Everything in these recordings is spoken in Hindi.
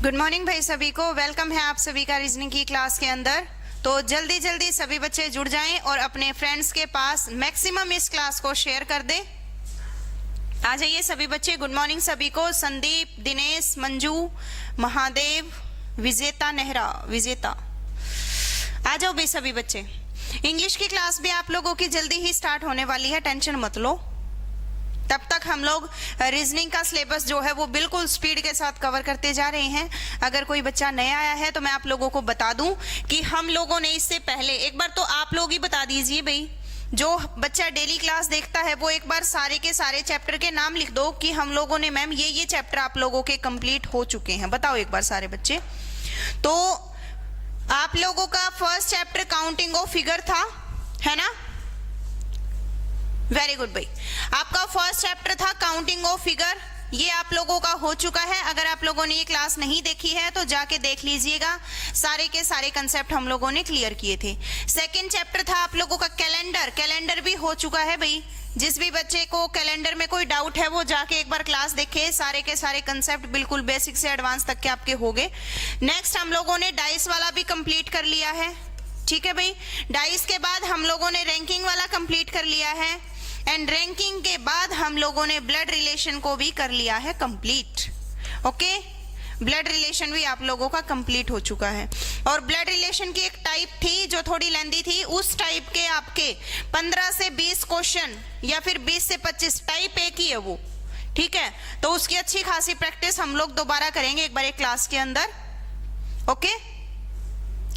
गुड मॉर्निंग भाई सभी को, वेलकम है आप सभी का रीजनिंग की क्लास के अंदर। तो जल्दी जल्दी सभी बच्चे जुड़ जाएं और अपने फ्रेंड्स के पास मैक्सिमम इस क्लास को शेयर कर दें। आ जाइए सभी बच्चे। गुड मॉर्निंग सभी को। संदीप, दिनेश, मंजू, महादेव, विजेता नेहरा, विजेता, आ जाओ भाई सभी बच्चे। इंग्लिश की क्लास भी आप लोगों की जल्दी ही स्टार्ट होने वाली है, टेंशन मत लो। तब तक हम लोग रीजनिंग का सिलेबस जो है वो बिल्कुल स्पीड के साथ कवर करते जा रहे हैं। अगर कोई बच्चा नया आया है तो मैं आप लोगों को बता दूं कि हम लोगों ने इससे पहले एक बार तो आप लोग ही बता दीजिए भाई, जो बच्चा डेली क्लास देखता है वो एक बार सारे के सारे चैप्टर के नाम लिख दो कि हम लोगों ने मैम ये चैप्टर आप लोगों के कंप्लीट हो चुके हैं। बताओ एक बार सारे बच्चे। तो आप लोगों का first chapter counting of figure था, है ना? वेरी गुड भाई। आपका फर्स्ट चैप्टर था काउंटिंग ऑफ फिगर, ये आप लोगों का हो चुका है। अगर आप लोगों ने ये क्लास नहीं देखी है तो जाके देख लीजिएगा, सारे के सारे कंसेप्ट हम लोगों ने क्लियर किए थे। सेकंड चैप्टर था आप लोगों का कैलेंडर, कैलेंडर भी हो चुका है भाई। जिस भी बच्चे को कैलेंडर में कोई डाउट है वो जाके एक बार क्लास देखे, सारे के सारे कंसेप्ट बिल्कुल बेसिक से एडवांस तक के आपके हो गए। नेक्स्ट हम लोगों ने डाइस वाला भी कंप्लीट कर लिया है, ठीक है भाई। डाइस के बाद हम लोगों ने रैंकिंग वाला कंप्लीट कर लिया है, एंड रैंकिंग के बाद हम लोगों ने ब्लड रिलेशन को भी कर लिया है कंप्लीट। ओके, ब्लड रिलेशन भी आप लोगों का कंप्लीट हो चुका है। और ब्लड रिलेशन की एक टाइप थी जो थोड़ी लेंदी थी, उस टाइप के आपके 15 से 20 क्वेश्चन या फिर 20 से 25, टाइप एक ही है वो, ठीक है। तो उसकी अच्छी खासी प्रैक्टिस हम लोग दोबारा करेंगे एक बार एक क्लास के अंदर। ओके,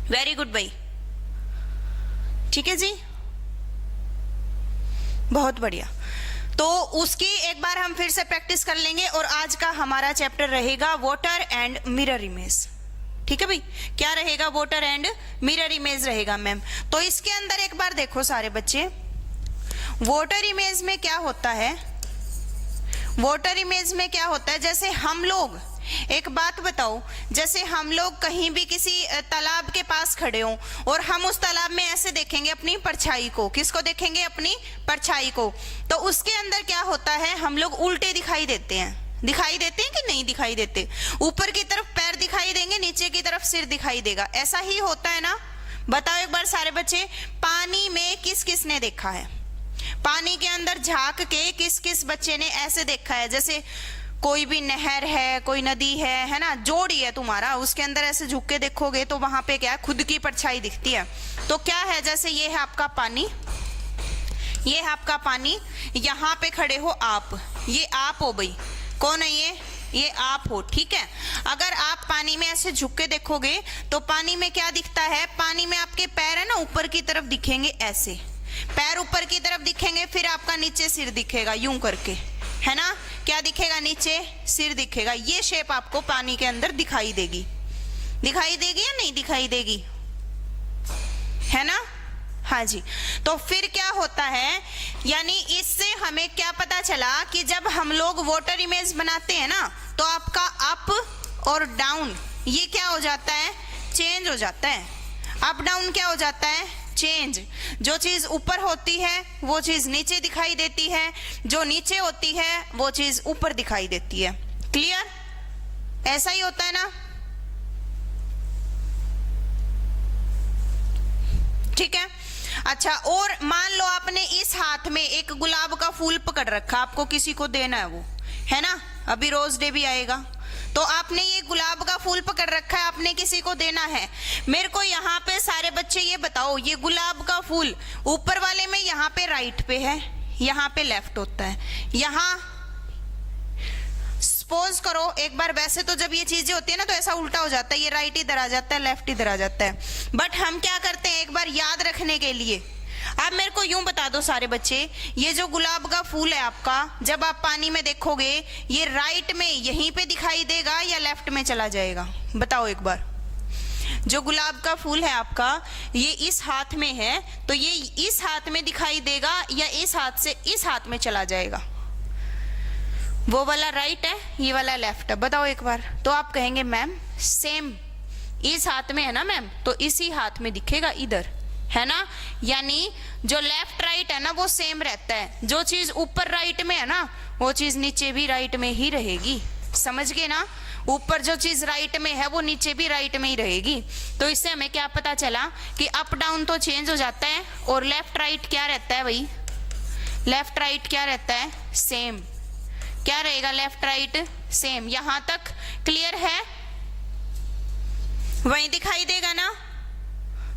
वेरी गुड भाई, ठीक है जी, बहुत बढ़िया। तो उसकी एक बार हम फिर से प्रैक्टिस कर लेंगे। और आज का हमारा चैप्टर रहेगा वाटर एंड मिरर इमेज, ठीक है भाई। क्या रहेगा? वाटर एंड मिरर इमेज रहेगा मैम। तो इसके अंदर एक बार देखो सारे बच्चे, वाटर इमेज में क्या होता है, वाटर इमेज में क्या होता है, जैसे हम लोग, एक बात बताओ, जैसे हम लोग कहीं भी किसी तालाब के पास खड़े हों और हम उस तालाब में ऐसे देखेंगे अपनी परछाई को, किसको देखेंगे? अपनी परछाई को। तो उसके अंदर क्या होता है, हम लोग उल्टे दिखाई देते हैं। दिखाई देते हैं कि नहीं दिखाई देते? ऊपर की तरफ पैर दिखाई देंगे, नीचे की तरफ सिर दिखाई देगा, ऐसा ही होता है ना? बताओ एक बार सारे बच्चे, पानी में किस किस ने देखा है? पानी के अंदर झांक के किस किस बच्चे ने ऐसे देखा है? जैसे कोई भी नहर है, कोई नदी है ना, जोड़ी है तुम्हारा, उसके अंदर ऐसे झुक के देखोगे तो वहां पे क्या है, खुद की परछाई दिखती है। तो क्या है, जैसे ये है आपका पानी, ये है आपका पानी, यहाँ पे खड़े हो आप, ये आप हो भाई। कौन है ये आप हो, ठीक है। अगर आप पानी में ऐसे झुक के देखोगे तो पानी में क्या दिखता है? पानी में आपके पैर है ना ऊपर की तरफ दिखेंगे, ऐसे पैर ऊपर की तरफ दिखेंगे, फिर आपका नीचे सिर दिखेगा यूं करके, है ना? क्या दिखेगा? नीचे सिर दिखेगा। ये शेप आपको पानी के अंदर दिखाई देगी, दिखाई देगी या नहीं दिखाई देगी, है ना? हाँ जी। तो फिर क्या होता है, यानी इससे हमें क्या पता चला कि जब हम लोग वाटर इमेज बनाते हैं ना तो आपका अप और डाउन ये क्या हो जाता है? चेंज हो जाता है। अप डाउन क्या हो जाता है? चेंज। जो चीज ऊपर होती है वो चीज नीचे दिखाई देती है, जो नीचे होती है वो चीज ऊपर दिखाई देती है। क्लियर? ऐसा ही होता है ना? ठीक है। अच्छा, और मान लो आपने इस हाथ में एक गुलाब का फूल पकड़ रखा, आपको किसी को देना है वो, है ना? अभी रोज डे भी आएगा, तो आपने ये गुलाब का फूल पकड़ रखा है, आपने किसी को देना है। मेरे को यहाँ पे सारे बच्चे ये बताओ, ये गुलाब का फूल ऊपर वाले में यहाँ पे राइट पे है, यहाँ पे लेफ्ट होता है। यहाँ सपोज करो एक बार, वैसे तो जब ये चीजें होती है ना तो ऐसा उल्टा हो जाता है, ये राइट इधर आ जाता है, लेफ्ट इधर आ जाता है। बट हम क्या करते हैं, एक बार याद रखने के लिए आप मेरे को यूं बता दो सारे बच्चे, ये जो गुलाब का फूल है आपका, जब आप पानी में देखोगे ये राइट में यहीं पे दिखाई देगा या लेफ्ट में चला जाएगा? बताओ एक बार। जो गुलाब का फूल है आपका, ये इस हाथ में है तो ये इस हाथ में दिखाई देगा या इस हाथ से इस हाथ में चला जाएगा? वो वाला राइट है, ये वाला लेफ्ट है। बताओ एक बार। तो आप कहेंगे मैम सेम, इस हाथ में है ना मैम, तो इसी हाथ में दिखेगा इधर, है ना? यानी जो लेफ्ट राइट है ना वो सेम रहता है। जो चीज ऊपर राइट में है ना वो चीज नीचे भी राइट में ही रहेगी। समझ गए ना? ऊपर जो चीज राइट में है वो नीचे भी राइट में ही रहेगी। तो इससे हमें क्या पता चला कि अप डाउन तो चेंज हो जाता है और लेफ्ट राइट क्या रहता है भाई, लेफ्ट राइट क्या रहता है, सेम। क्या रहेगा, लेफ्ट राइट सेम। यहां तक क्लियर है, वही दिखाई देगा ना,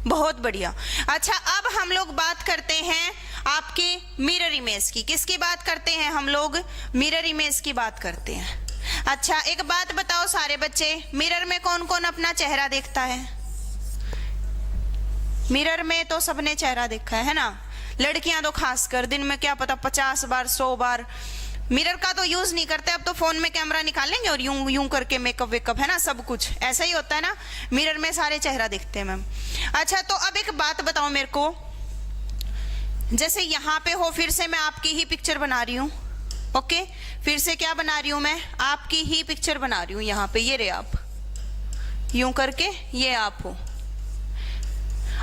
बहुत बढ़िया। अच्छा अब हम लोग बात करते हैं आपके मिरर इमेज की। किसकी बात करते हैं हम लोग, मिरर इमेज की बात करते हैं। अच्छा एक बात बताओ सारे बच्चे, मिरर में कौन कौन अपना चेहरा देखता है? मिरर में तो सबने चेहरा देखा है ना, लड़कियां तो खासकर दिन में क्या पता 50 बार 100 बार। मिरर का तो यूज नहीं करते, अब तो फोन में कैमरा निकालेंगे और यूं यूं करके मेकअप वेकअप, है ना, सब कुछ ऐसा ही होता है ना, मिरर में सारे चेहरा देखते हैं मैम। अच्छा तो अब एक बात बताओ मेरे को, जैसे यहाँ पे हो, फिर से मैं आपकी ही पिक्चर बना रही हूँ, ओके, फिर से क्या बना रही हूँ मैं, आपकी ही पिक्चर बना रही हूँ। यहाँ पे ये रहे आप, यूं करके ये आप हो।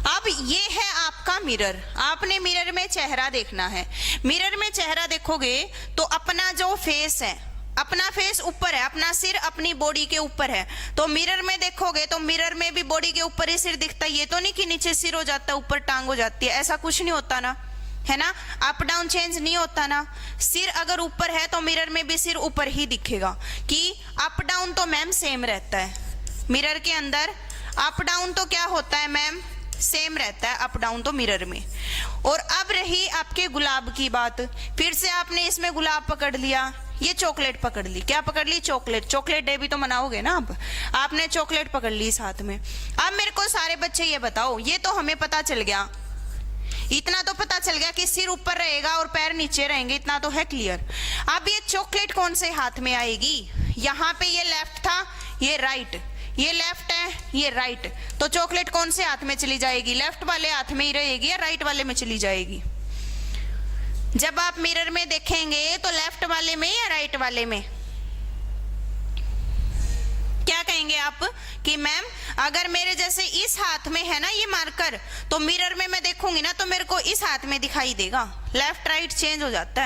अब ये है आपका मिरर, आपने मिरर में चेहरा देखना है। मिरर में चेहरा देखोगे तो अपना जो फेस है, अपना फेस ऊपर है, अपना सिर अपनी बॉडी के ऊपर है। तो मिरर में देखोगे तो मिरर में भी बॉडी के ऊपर ही सिर दिखता है। ये तो नहीं कि नीचे सिर हो जाता है ऊपर टांग हो जाती है, ऐसा कुछ नहीं होता ना, है ना, अप डाउन चेंज नहीं होता ना। सिर अगर ऊपर है तो मिरर में भी सिर ऊपर ही दिखेगा, कि अप डाउन तो मैम सेम रहता है मिरर के अंदर। अप डाउन तो क्या होता है मैम, सेम रहता है अप डाउन तो मिरर में। और अब रही आपके गुलाब की बात, फिर से आपने इसमें गुलाब पकड़ लिया, ये चॉकलेट पकड़ ली, क्या पकड़ ली, चॉकलेट। चॉकलेट डे भी तो मनाओगे ना अब, आपने चॉकलेट पकड़ ली साथ में। अब मेरे को सारे बच्चे ये बताओ, ये तो हमें पता चल गया, इतना तो पता चल गया कि सिर ऊपर रहेगा और पैर नीचे रहेंगे, इतना तो है क्लियर। अब ये चॉकलेट कौन से हाथ में आएगी, यहाँ पे ये लेफ्ट था, ये राइट, ये लेफ्ट है, ये राइट, तो चॉकलेट कौन से हाथ में चली जाएगी, लेफ्ट वाले हाथ में ही रहेगी या राइट वाले में चली जाएगी? जब आप मिरर में देखेंगे तो लेफ्ट वाले में या राइट वाले में? क्या कहेंगे आप कि मैम अगर मेरे जैसे इस हाथ में है ना ये मार्कर, तो मिरर में मैं देखूंगी ना तो मेरे को इस हाथ में दिखाई देगा, लेफ्ट राइट चेंज हो जाता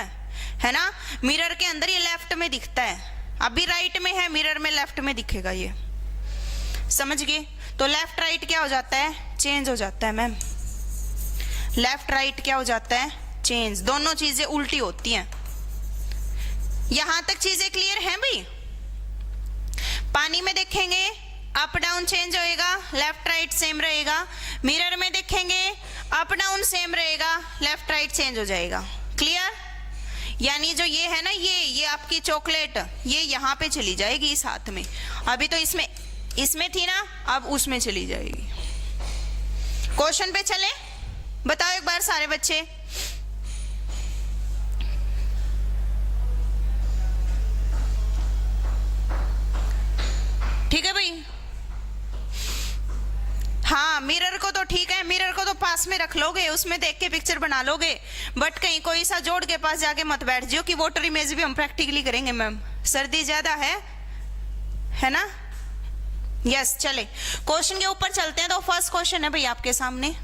है ना। मिरर के अंदर ये लेफ्ट में दिखता है, अभी राइट में है, मिरर में लेफ्ट में दिखेगा, ये समझ गए? तो लेफ्ट राइट क्या हो जाता है, चेंज हो जाता है मैम। लेफ्ट राइट क्या हो जाता है, चेंज, दोनों चीजें उल्टी होती हैं। यहां तक चीजें क्लियर हैं भाई? पानी में देखेंगे अप डाउन चेंज होएगा, लेफ्ट राइट सेम रहेगा। मिरर में देखेंगे अप डाउन सेम रहेगा, लेफ्ट राइट चेंज हो जाएगा। क्लियर? यानी जो ये है ना, ये आपकी चॉकलेट, ये यहाँ पे चली जाएगी इस हाथ में, अभी तो इसमें थी ना, अब उसमें चली जाएगी। क्वेश्चन पे चले, बताओ एक बार सारे बच्चे। ठीक है भाई? हाँ मिरर को तो ठीक है, मिरर को तो पास में रख लोगे, उसमें देख के पिक्चर बना लोगे, बट कहीं कोई सा जोड़ के पास जाके मत बैठ जियो कि वाटर इमेज भी हम प्रैक्टिकली करेंगे मैम, सर्दी ज्यादा है ना। यस चले क्वेश्चन के ऊपर चलते हैं। तो फर्स्ट क्वेश्चन है भाई आपके सामने,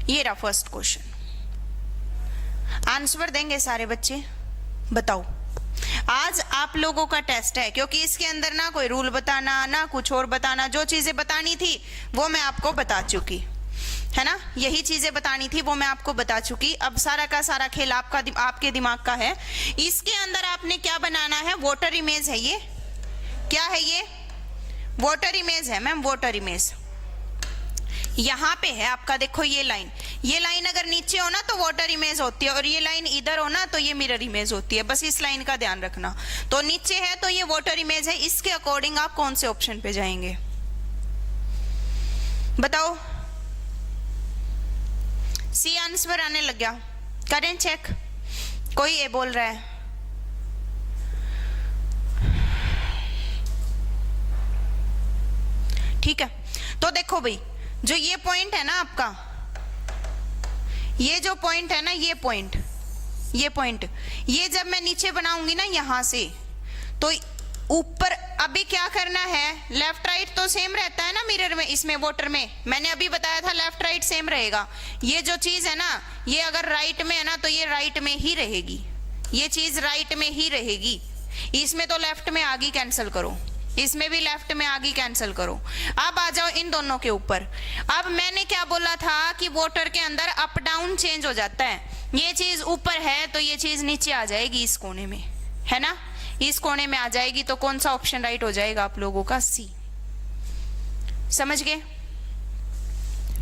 ये रहा फर्स्ट क्वेश्चन। आंसर देंगे सारे बच्चे, बताओ। आज आप लोगों का टेस्ट है, क्योंकि इसके अंदर ना कोई रूल बताना ना कुछ और बताना, जो चीजें बतानी थी वो मैं आपको बता चुकी, है ना, यही चीजें बतानी थी वो मैं आपको बता चुकी। अब सारा का सारा खेल आपके दिमाग का है। इसके अंदर आपने क्या बनाना है, वाटर इमेज है, ये क्या है, ये वाटर इमेज है मैम, वाटर इमेज। यहाँ पे है आपका, देखो ये लाइन अगर नीचे हो ना तो वाटर इमेज होती है, और ये लाइन इधर हो ना तो ये मिरर इमेज होती है, बस इस लाइन का ध्यान रखना। तो नीचे है तो ये वाटर इमेज है, इसके अकॉर्डिंग आप कौन से ऑप्शन पे जाएंगे बताओ। सी आंसर आने लग गया, करें चेक, कोई ए बोल रहा है? ठीक है, तो देखो भाई, जो ये पॉइंट है ना आपका, ये जो पॉइंट है ना, ये पॉइंट ये जब मैं नीचे बनाऊंगी ना यहां से, तो ऊपर अभी क्या करना है, लेफ्ट राइट तो सेम रहता है ना मिरर में, इसमें वाटर में मैंने अभी बताया था लेफ्ट राइट सेम रहेगा। ये जो चीज है ना, ये अगर राइट में है ना तो ये राइट में ही रहेगी, ये चीज राइट में ही रहेगी, इसमें तो लेफ्ट में आ गई, कैंसिल करो, इसमें भी लेफ्ट में आगे कैंसिल करो। अब आ जाओ इन दोनों के ऊपर। अब मैंने क्या बोला था कि वाटर के अंदर अप डाउन चेंज हो जाता है। ये चीज ऊपर है तो ये चीज नीचे आ जाएगी इस कोने में, है ना, इस कोने में आ जाएगी। तो कौन सा ऑप्शन राइट हो जाएगा आप लोगों का? सी। समझ गए?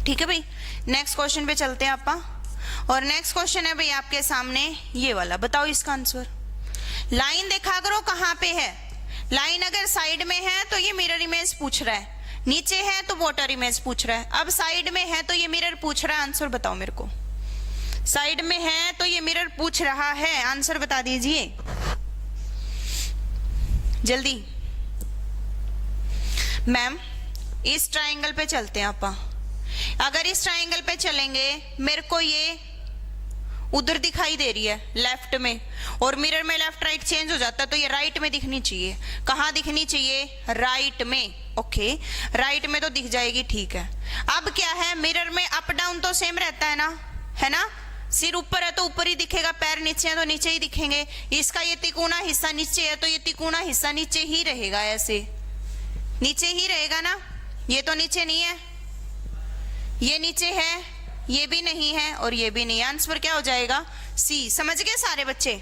ठीक है भाई, नेक्स्ट क्वेश्चन पे चलते हैं आपा। और नेक्स्ट क्वेश्चन है भाई आपके सामने ये वाला, बताओ इसका आंसर। लाइन देखा करो कहां पे है। लाइन अगर साइड में है तो ये मिरर इमेज पूछ रहा है, नीचे है तो वाटर इमेज पूछ रहा है। अब साइड में है तो ये मिरर पूछ रहा है, आंसर बताओ मेरे को। साइड में है तो ये मिरर पूछ रहा है, आंसर बता दीजिए जल्दी। मैम इस ट्राइंगल पे चलते हैं आपा। अगर इस ट्राइंगल पे चलेंगे, मेरे को ये उधर दिखाई दे रही है लेफ्ट में, और मिरर में लेफ्ट राइट चेंज हो जाता है तो ये राइट में दिखनी चाहिए। कहाँ दिखनी चाहिए? राइट में। ओके, राइट में तो दिख जाएगी, ठीक है। अब क्या है, मिरर में अप डाउन तो सेम रहता है ना, है ना। सिर ऊपर है तो ऊपर ही दिखेगा, पैर नीचे है तो नीचे ही दिखेंगे। इसका ये तिकोना हिस्सा नीचे है तो ये तिकोना हिस्सा नीचे ही रहेगा, ऐसे नीचे ही रहेगा ना। ये तो नीचे नहीं है, ये नीचे है, ये भी नहीं है और ये भी नहीं है। आंसर क्या हो जाएगा? सी। समझ गए सारे बच्चे?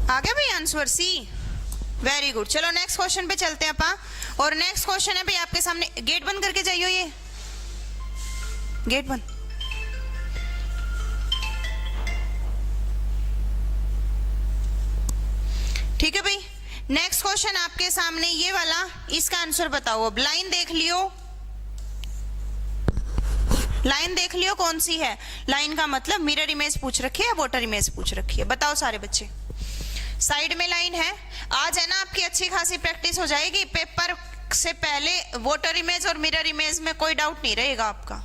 आ गया भाई आंसर सी। Very good. चलो नेक्स्ट क्वेश्चन पे चलते हैं अपा। और नेक्स्ट क्वेश्चन है भाई आपके सामने। गेट बंद करके जाइयो, ये गेट बंद। ठीक है भाई, नेक्स्ट क्वेश्चन आपके सामने ये वाला, इसका आंसर बताओ। अब लाइन देख लियो, लाइन देख लियो कौन सी है। लाइन का मतलब मिरर इमेज पूछ रखी है, वाटर इमेज पूछ रखी है। बताओ सारे बच्चे। साइड में लाइन है। आज है ना आपकी अच्छी खासी प्रैक्टिस हो जाएगी। पेपर से पहले वाटर इमेज और मिरर इमेज में कोई डाउट नहीं रहेगा आपका।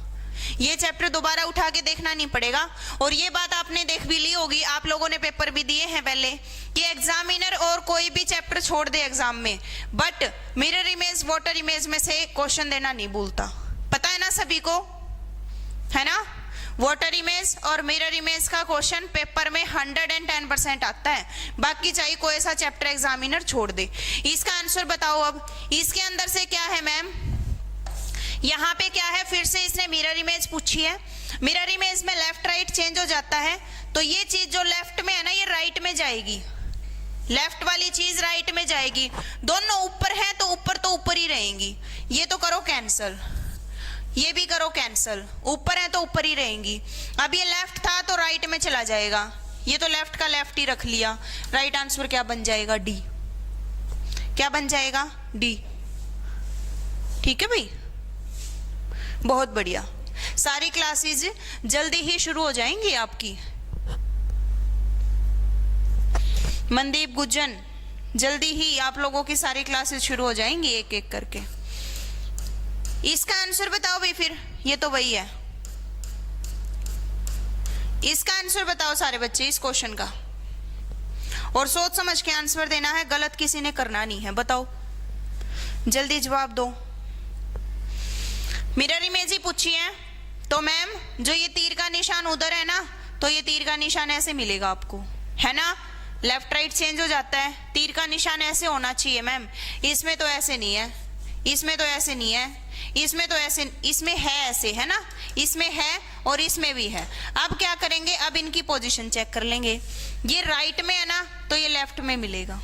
ये चैप्टर दोबारा उठा के देखना नहीं पड़ेगा। और ये बात आपने देख भी ली होगी, आप लोगों ने पेपर भी दिए हैं पहले, कि एग्जामिनर और कोई भी चैप्टर छोड़ दे एग्जाम में, but mirror image water image में से क्वेश्चन देना नहीं भूलता। पता है ना सभी को, है ना। वाटर इमेज और मिरर इमेज का क्वेश्चन पेपर में 110% आता है। बाकी चाहे कोई ऐसा चैप्टर एग्जामिनर छोड़ दे। इसका आंसर बताओ। अब इसके अंदर से क्या है मैम, यहाँ पे क्या है, फिर से इसने मिरर इमेज पूछी है। मिरर इमेज में लेफ्ट राइट चेंज हो जाता है तो ये चीज जो लेफ्ट में है ना, ये राइट में जाएगी। लेफ्ट वाली चीज राइट में जाएगी। दोनों ऊपर है तो ऊपर ही रहेंगी। ये तो करो कैंसल, ये भी करो कैंसल। ऊपर है तो ऊपर ही रहेंगी। अब ये लेफ्ट था तो राइट में चला जाएगा। ये तो लेफ्ट का लेफ्ट ही रख लिया। राइट आंसर क्या बन जाएगा? डी। क्या बन जाएगा? डी। ठीक है भाई, बहुत बढ़िया। सारी क्लासेस जल्दी ही शुरू हो जाएंगी आपकी। मनदीप गुज्जन, जल्दी ही आप लोगों की सारी क्लासेस शुरू हो जाएंगी एक एक करके। इसका आंसर बताओ भाई। फिर ये तो वही है। इसका आंसर बताओ सारे बच्चे इस क्वेश्चन का, और सोच समझ के आंसर देना है, गलत किसी ने करना नहीं है। बताओ जल्दी जवाब दो। मिरर इमेज ही पूछी है तो मैम जो ये तीर का निशान उधर है ना, तो ये तीर का निशान ऐसे मिलेगा आपको, है ना। लेफ्ट राइट चेंज हो जाता है, तीर का निशान ऐसे होना चाहिए मैम। इसमें तो ऐसे नहीं है, इसमें तो ऐसे नहीं है, इसमें तो ऐसे, इसमें है ऐसे, है ना। इसमें है और इसमें भी है। अब क्या करेंगे, अब इनकी पोजीशन चेक कर लेंगे। ये राइट में है ना तो ये लेफ्ट में मिलेगा।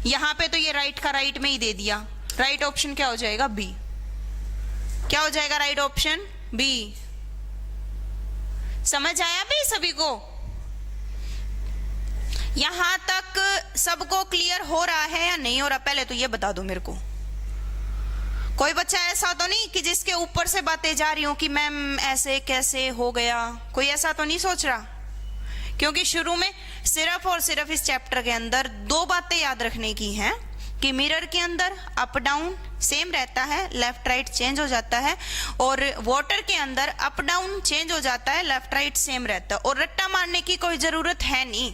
यहाँ पे तो ये राइट का राइट में ही दे दिया। राइट ऑप्शन क्या हो जाएगा? बी। क्या हो जाएगा राइट ऑप्शन? बी। समझ आया भाई सभी को? यहां तक सबको क्लियर हो रहा है या नहीं हो रहा? पहले तो ये बता दो मेरे को। कोई बच्चा ऐसा तो नहीं कि जिसके ऊपर से बातें जा रही हो कि मैम ऐसे कैसे हो गया? कोई ऐसा तो नहीं सोच रहा? क्योंकि शुरू में सिर्फ और सिर्फ इस चैप्टर के अंदर 2 बातें याद रखने की हैं। कि मिरर के अंदर अप डाउन सेम रहता है, लेफ्ट राइट चेंज हो जाता है, और वाटर के अंदर अप डाउन चेंज हो जाता है, लेफ्ट राइट सेम रहता है। और रट्टा मारने की कोई जरूरत है नहीं,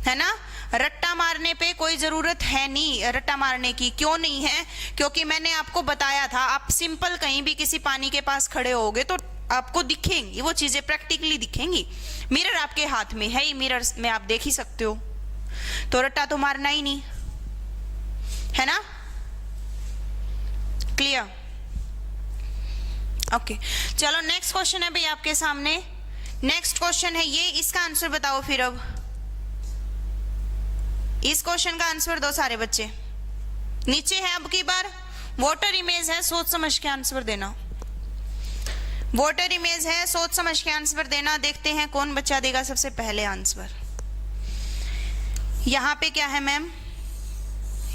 है ना, रट्टा मारने पे कोई जरूरत है नहीं। रट्टा मारने की क्यों नहीं है? क्योंकि मैंने आपको बताया था, आप सिंपल कहीं भी किसी पानी के पास खड़े होगे तो आपको दिखेंगी वो चीजें, प्रैक्टिकली दिखेंगी। मिरर आपके हाथ में है ही, मिरर में आप देख ही सकते हो, तो रट्टा तो मारना ही नहीं, है ना। क्लियर? ओके, चलो नेक्स्ट क्वेश्चन है भाई आपके सामने। नेक्स्ट क्वेश्चन है ये, इसका आंसर बताओ फिर। अब इस क्वेश्चन का आंसर दो सारे बच्चे। नीचे है अब की बार वाटर इमेज है, सोच समझ के आंसर देना। वाटर इमेज है, सोच समझ के आंसर देना। देखते हैं कौन बच्चा देगा सबसे पहले आंसर। यहां पे क्या है मैम?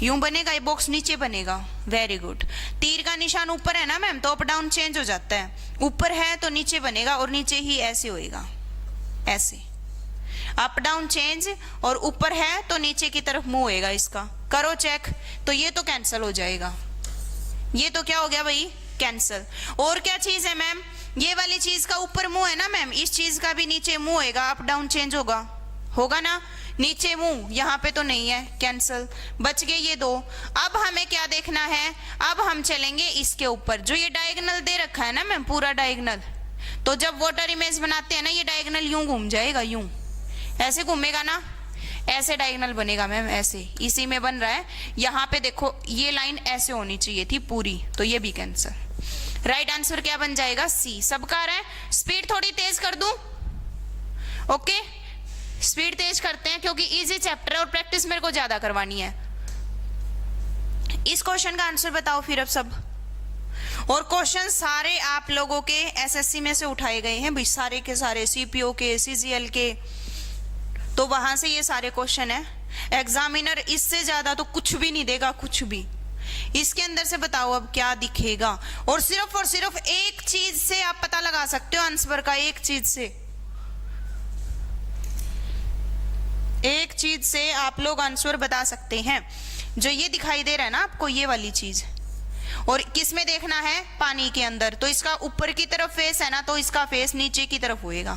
यूं बनेगा, ये बॉक्स नीचे बनेगा। Very good. तीर का निशान ऊपर है ना मैम, तो अप डाउन चेंज हो जाता है। ऊपर है तो नीचे बनेगा, और नीचे ही ऐसे होएगा, ऐसे अप डाउन चेंज, और ऊपर है तो नीचे की तरफ मुंह होएगा इसका। करो चेक, तो ये तो कैंसिल हो जाएगा। ये तो क्या हो गया भाई? कैंसिल। और क्या चीज है मैम? ये वाली चीज का ऊपर मुंह है ना मैम, इस चीज का भी नीचे मुंह होएगा, अप डाउन चेंज होगा, होगा ना। नीचे मुंह, यहाँ पे तो नहीं है, कैंसिल। बच गए ये दो। अब हमें क्या देखना है? अब हम चलेंगे इसके ऊपर, जो ये डायगोनल दे रखा है ना मैम, पूरा डायगोनल। तो जब वाटर इमेज बनाते हैं ना, ये डायगोनल यूं घूम जाएगा, यूं ऐसे घूमेगा ना, ऐसे डायगोनल बनेगा मैम, ऐसे इसी में बन रहा है। यहाँ पे देखो ये लाइन ऐसे होनी चाहिए थी पूरी, तो ये भी कैंसिल। राइट आंसर क्या बन जाएगा? सी। सबका आ रहा है? स्पीड थोड़ी तेज कर दूं? ओके, स्पीड तेज करते हैं क्योंकि इजी चैप्टर है और प्रैक्टिस मेरे को ज्यादा करवानी है। इस क्वेश्चन का आंसर बताओ फिर अब सब। और क्वेश्चन सारे आप लोगों के एसएससी में से उठाए गए हैं भाई, सारे के सारे, सीपीओ के, सीजीएल के, तो वहां से ये सारे क्वेश्चन है। एग्जामिनर इससे ज्यादा तो कुछ भी नहीं देगा, कुछ भी। इसके अंदर से बताओ अब क्या दिखेगा। और सिर्फ एक चीज से आप पता लगा सकते हो आंसर का, एक चीज से, एक चीज से आप लोग आंसर बता सकते हैं। जो ये दिखाई दे रहा है ना आपको, ये वाली चीज, और किस में देखना है? पानी के अंदर। तो इसका ऊपर की तरफ फेस है ना, तो इसका फेस नीचे की तरफ होएगा।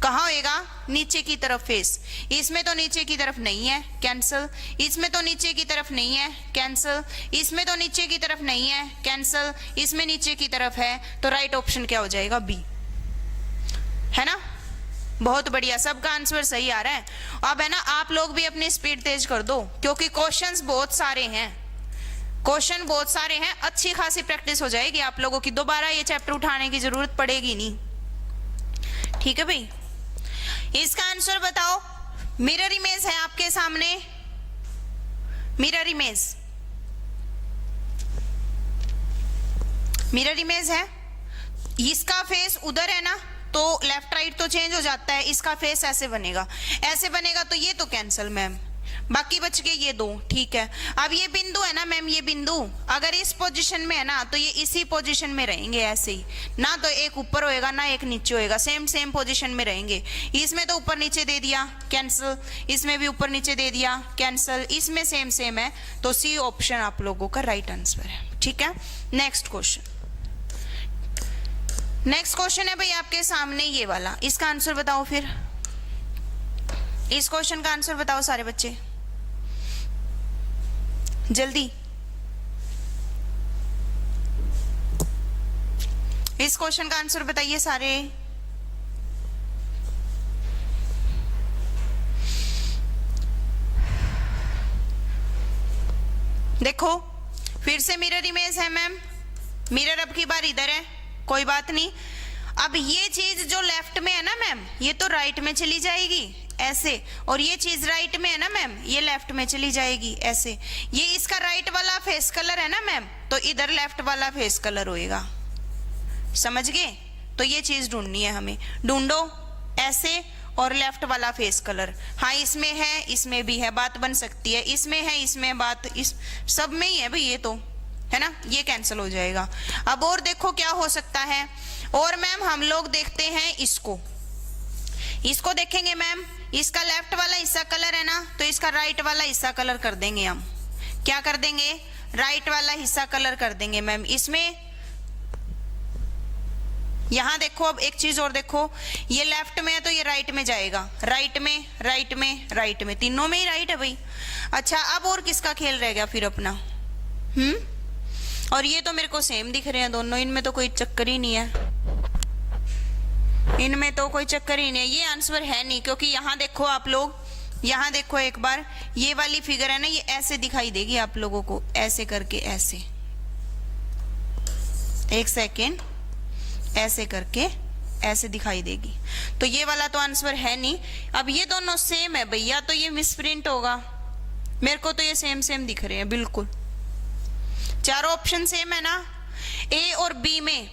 कहाँ होएगा? नीचे की तरफ फेस। इसमें तो नीचे की तरफ नहीं है, कैंसिल। इसमें तो नीचे की तरफ नहीं है, कैंसिल। इसमें तो नीचे की तरफ नहीं है, कैंसिल। इसमें नीचे की तरफ है, तो राइट ऑप्शन क्या हो जाएगा? बी, है ना। बहुत बढ़िया, सबका आंसर सही आ रहा है। अब है ना, आप लोग भी अपनी स्पीड तेज कर दो, क्योंकि क्वेश्चंस बहुत सारे हैं, क्वेश्चन बहुत सारे हैं। अच्छी खासी प्रैक्टिस हो जाएगी आप लोगों की, दोबारा ये चैप्टर उठाने की जरूरत पड़ेगी नहीं। ठीक है भाई, इसका आंसर बताओ। मिरर इमेज है आपके सामने, मिरर इमेज, मिरर इमेज है। इसका फेस उधर है ना, तो लेफ्ट राइट तो चेंज हो जाता है। इसका फेस ऐसे बनेगा, ऐसे बनेगा, तो ये तो कैंसिल मैम। बाकी बच गए ये दो, ठीक है। अब ये बिंदु है ना मैम, ये बिंदु अगर इस पोजीशन में है ना, तो ये इसी पोजीशन में रहेंगे ऐसे ही ना, तो एक ऊपर होएगा ना एक नीचे होएगा, सेम पोजीशन में रहेंगे। इसमें तो ऊपर नीचे दे दिया, कैंसिल। इसमें भी ऊपर नीचे दे दिया, कैंसिल। इसमें सेम है, तो सी ऑप्शन आप लोगों का राइट आंसर है। ठीक है, नेक्स्ट क्वेश्चन। नेक्स्ट क्वेश्चन है भाई आपके सामने ये वाला, इसका आंसर बताओ फिर। इस क्वेश्चन का आंसर बताओ सारे बच्चे, जल्दी। इस क्वेश्चन का आंसर बताइए सारे। देखो फिर से मिरर इमेज है मैम, मिरर अब की बार इधर है, कोई बात नहीं। अब ये चीज जो लेफ्ट में है ना मैम, ये तो राइट में चली जाएगी ऐसे, और ये चीज राइट में है ना मैम, ये लेफ्ट में चली जाएगी ऐसे। ये इसका राइट वाला फेस कलर है ना मैम, तो इधर लेफ्ट वाला फेस कलर होएगा, समझ गए। तो ये चीज ढूंढनी है हमें, ढूंढो ऐसे, और लेफ्ट वाला फेस कलर। हाँ इसमें है, इसमें भी है, बात बन सकती है। इसमें है, इसमें बात, इस सब में ही है भाई, ये तो है ना, ये कैंसिल हो जाएगा। अब और देखो क्या हो सकता है। और मैम हम लोग देखते हैं इसको, इसको देखेंगे मैम। इसका लेफ्ट वाला हिस्सा कलर है ना, तो इसका राइट वाला हिस्सा कलर कर देंगे हम। क्या कर देंगे, राइट वाला हिस्सा कलर कर देंगे मैम। इसमें यहां देखो, अब एक चीज और देखो, ये लेफ्ट में है तो ये राइट में जाएगा, राइट में राइट में राइट में, तीनों में ही राइट है भाई। अच्छा, अब और किसका खेल रह गया फिर अपना? और ये तो मेरे को सेम दिख रहे हैं दोनों, इनमें तो कोई चक्कर ही नहीं है, इनमें तो कोई चक्कर ही नहीं है। ये आंसर है नहीं, क्योंकि यहां देखो आप लोग, यहां देखो एक बार, ये वाली फिगर है ना, ये ऐसे दिखाई देगी आप लोगों को, ऐसे करके, ऐसे, एक सेकेंड, ऐसे करके ऐसे दिखाई देगी। तो ये वाला तो आंसर है नहीं। अब ये दोनों सेम है भैया, तो ये मिसप्रिंट होगा। मेरे को तो ये सेम सेम दिख रहे हैं बिल्कुल, चारों ऑप्शन सेम है ना। ए और बी में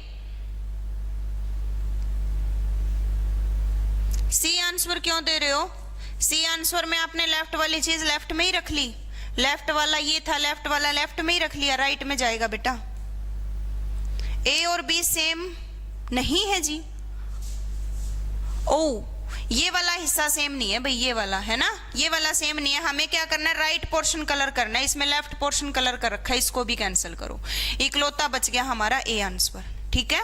सी आंसर क्यों दे रहे हो? सी आंसर में आपने लेफ्ट वाली चीज लेफ्ट में ही रख ली, लेफ्ट वाला ये था, लेफ्ट वाला लेफ्ट में ही रख लिया, राइट में जाएगा बेटा। ए और बी सेम नहीं है जी। ओ, ये वाला हिस्सा सेम नहीं है भाई, ये वाला है ना, ये वाला सेम नहीं है। हमें क्या करना है, राइट पोर्शन कलर करना है, इसमें लेफ्ट पोर्शन कलर कर रखा है, इसको भी कैंसिल करो। इकलौता बच गया हमारा ए आंसर, ठीक है,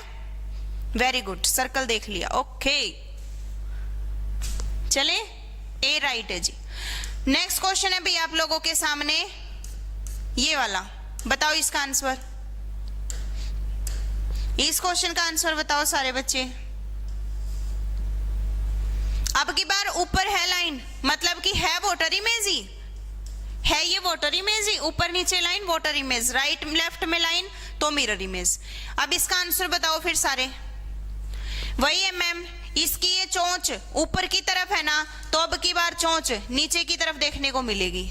वेरी गुड, सर्कल देख लिया, ओके। चले, ए राइट है जी। नेक्स्ट क्वेश्चन है भाई आप लोगों के सामने ये वाला, बताओ इसका आंसर, इस क्वेश्चन का आंसर बताओ सारे बच्चे। अब की बार ऊपर है लाइन, मतलब कि है वोटर इमेज ही है, ये वोटर इमेज ही, ऊपर नीचे line voter image, right left में लाइन तो मिरर इमेज। अब इसका आंसर बताओ फिर सारे। वही है मैम, इसकी ये चोंच ऊपर की तरफ है ना, तो अब की बार चोंच नीचे की तरफ देखने को मिलेगी,